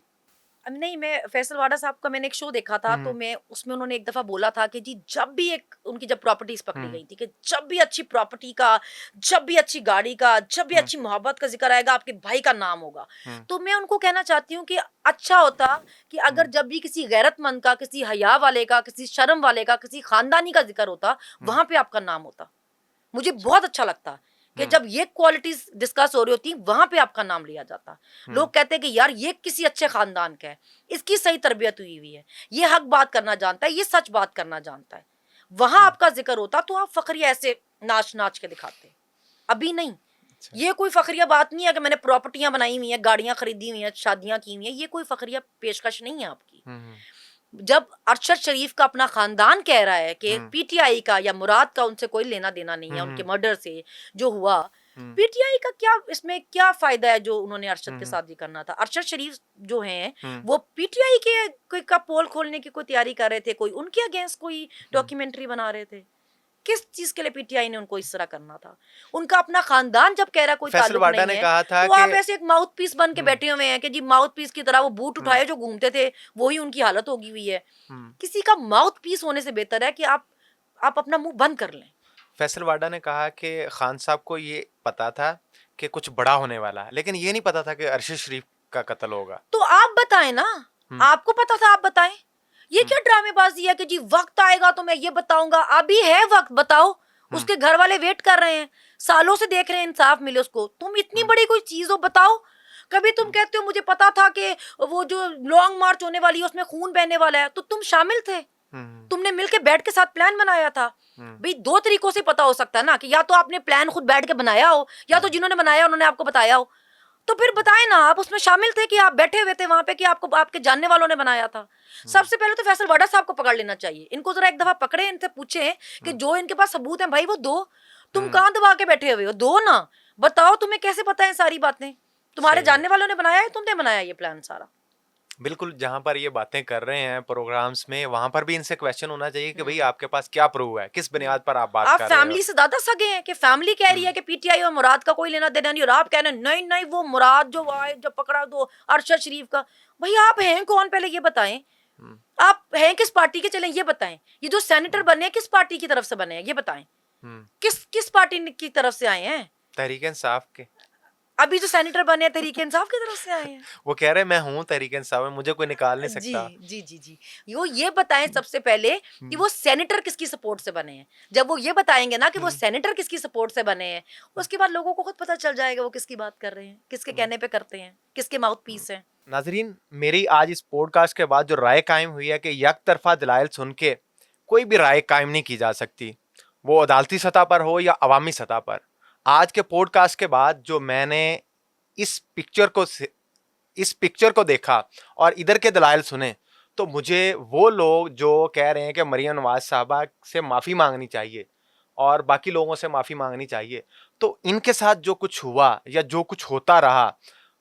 नहीं, मैं फैसल वाडा साहब का मैंने एक शो देखा था, तो मैं उसमें उन्होंने एक दफा बोला था कि जी जब भी एक उनकी जब प्रॉपर्टीज पकड़ी गई थी, कि जब भी अच्छी प्रॉपर्टी का, जब भी अच्छी गाड़ी का, जब भी अच्छी मोहब्बत का जिक्र आएगा, आपके भाई का नाम होगा। तो मैं उनको कहना चाहती हूँ कि अच्छा होता कि अगर जब भी किसी गैरतमंद का, किसी हया वाले का, किसी शर्म वाले का, किसी खानदानी का जिक्र होता, वहां पे आपका नाम होता। मुझे बहुत अच्छा लगता कि जब ये क्वालिटीज डिस्कस हो रही होती वहां पे आपका नाम लिया जाता। लोग कहते हैं कि यार ये किसी अच्छे खानदान का है, इसकी सही तरबियत हुई हुई है, ये हक बात करना जानता है, ये सच बात करना जानता है, वहां आपका जिक्र होता तो आप फखरिया ऐसे नाच नाच के दिखाते। अभी नहीं। ये कोई फखरिया बात नहीं है कि मैंने प्रॉपर्टियां बनाई हुई हैं, गाड़ियां खरीदी हुई हैं, शादियां की हुई हैं, ये कोई फखरिया पेशकश नहीं है आपकी। जब अरशद शरीफ का अपना खानदान कह रहा है कि पीटीआई का या मुराद का उनसे कोई लेना देना नहीं है, उनके मर्डर से जो हुआ, पीटीआई का क्या इसमें क्या फायदा है जो उन्होंने अरशद के साथ ही करना था। अरशद शरीफ जो हैं वो पीटीआई के कोई का पोल खोलने की कोई तैयारी कर रहे थे, कोई उनके अगेंस्ट कोई डॉक्यूमेंट्री बना रहे थे। किस चीज के लिए पीटीआई ने उनको इस तरह करना था? उनका अपना खानदान जब कह रहा कोई ताल्लुक नहीं है, कहा था तो आप ऐसे एक माउथ पीस बन के बैठे हुए हैं कि जी माउथ पीस की तरह वो बूट उठाए जो घूमते थे, वही उनकी हालत होगी हुई है। किसी का माउथ पीस होने से बेहतर है कि आप अपना मुंह बंद कर लें। फैसल वाडा ने कहा कि खान साहब को ये पता था कि कुछ बड़ा होने वाला है, लेकिन ये नहीं पता था कि अरशद शरीफ का कत्ल होगा। तो आप बताएं ना, आपको पता था, आप बताएं। ये क्या ड्रामेबाजी है कि जी वक्त आएगा तो मैं ये बताऊंगा। अभी है वक्त, बताओ। उसके घर वाले वेट कर रहे हैं, सालों से देख रहे हैं इंसाफ मिले उसको। तुम इतनी बड़ी कोई चीज हो, बताओ। कभी तुम कहते हो मुझे पता था कि वो जो लॉन्ग मार्च होने वाली है उसमें खून बहने वाला है, तो तुम शामिल थे, तुमने मिलके बैठ के साथ प्लान बनाया था। भाई दो तरीकों से पता हो सकता है ना, कि या तो आपने प्लान खुद बैठ के बनाया हो, या तो जिन्होंने बनाया उन्होंने आपको बताया हो। तो फिर बताएं ना, आप उसमें शामिल थे कि आप बैठे हुए थे वहां पे, कि आपको आपके जानने वालों ने बनाया था। सबसे पहले तो फैसल वाडा साहब को पकड़ लेना चाहिए। इनको जरा एक दफा पकड़े, इनसे पूछे कि जो इनके पास सबूत है भाई वो दो। तुम कहां दबा के बैठे हुए हो? दो ना, बताओ तुम्हें कैसे पता है सारी बातें? तुम्हारे जानने वालों ने बनाया है, तुमने बनाया ये प्लान सारा? बिल्कुल, जहां पर ये बातें कर रहे हैं प्रोग्राम्स में, वहां पर भी इनसे क्वेश्चन होना चाहिए कि भाई आपके पास क्या प्रूफ है, किस बुनियाद पर आप बात कर रहे हो। फैमिली से ज्यादा सगे हैं कि फैमिली कह रही है कि पीटीआई और मुराद का कोई लेना देना नहीं, और आप कह रहे हैं नहीं नहीं वो मुराद जो आए जब पकड़ा दो अरशद शरीफ का। भाई आप हैं कौन, पहले ये बताएं। आप हैं किस पार्टी के, चलें ये बताएं। ये जो सेनेटर बने किस पार्टी की तरफ से बने हैं ये बताएं। किस पार्टी की तरफ से आए हैं? तहरीक इंसाफ के। अभी जो सेनेटर बने हैं तहरीक इंसाफ की तरफ से आए हैं। वो कह रहे हैं मैं हूं तहरीक इंसाफ में, मुझे कोई निकाल नहीं सकता। जी जी जी जी। ये बताएं सबसे पहले कि वो सेनेटर किसकी सपोर्ट से बने हैं। जब वो ये बताएंगे ना कि वो सेनेटर किसकी सपोर्ट से बने हैं, उसके बाद लोगों को खुद पता चल जाएगा वो किसकी बात कर रहे हैं, किसके कहने पे करते हैं, किसके माउथ पीस हैं। नाजरीन, मेरी आज इस पॉडकास्ट के बाद जो राय कायम हुई है कि यक तरफा दलाइल सुन के कोई भी राय कायम नहीं की जा सकती, वो अदालती सतह पर हो या अवामी सतह पर। आज के पॉडकास्ट के बाद जो मैंने इस पिक्चर को देखा और इधर के दलाइल सुने, तो मुझे वो लोग जो कह रहे हैं कि मरियम नवाज साहबा से माफ़ी मांगनी चाहिए और बाकी लोगों से माफ़ी मांगनी चाहिए, तो इनके साथ जो कुछ हुआ या जो कुछ होता रहा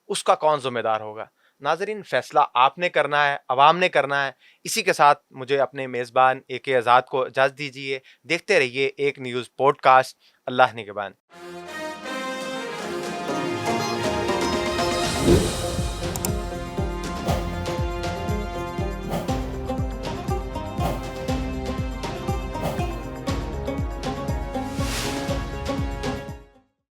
उसका कौन जिम्मेदार होगा? नाजरीन, फैसला आपने करना है, अवाम ने करना है। इसी के साथ मुझे अपने मेज़बान AK आज़ाद को इजाज़त दीजिए। देखते रहिए एक न्यूज़ पॉडकास्ट। अल्लाह निगहबान।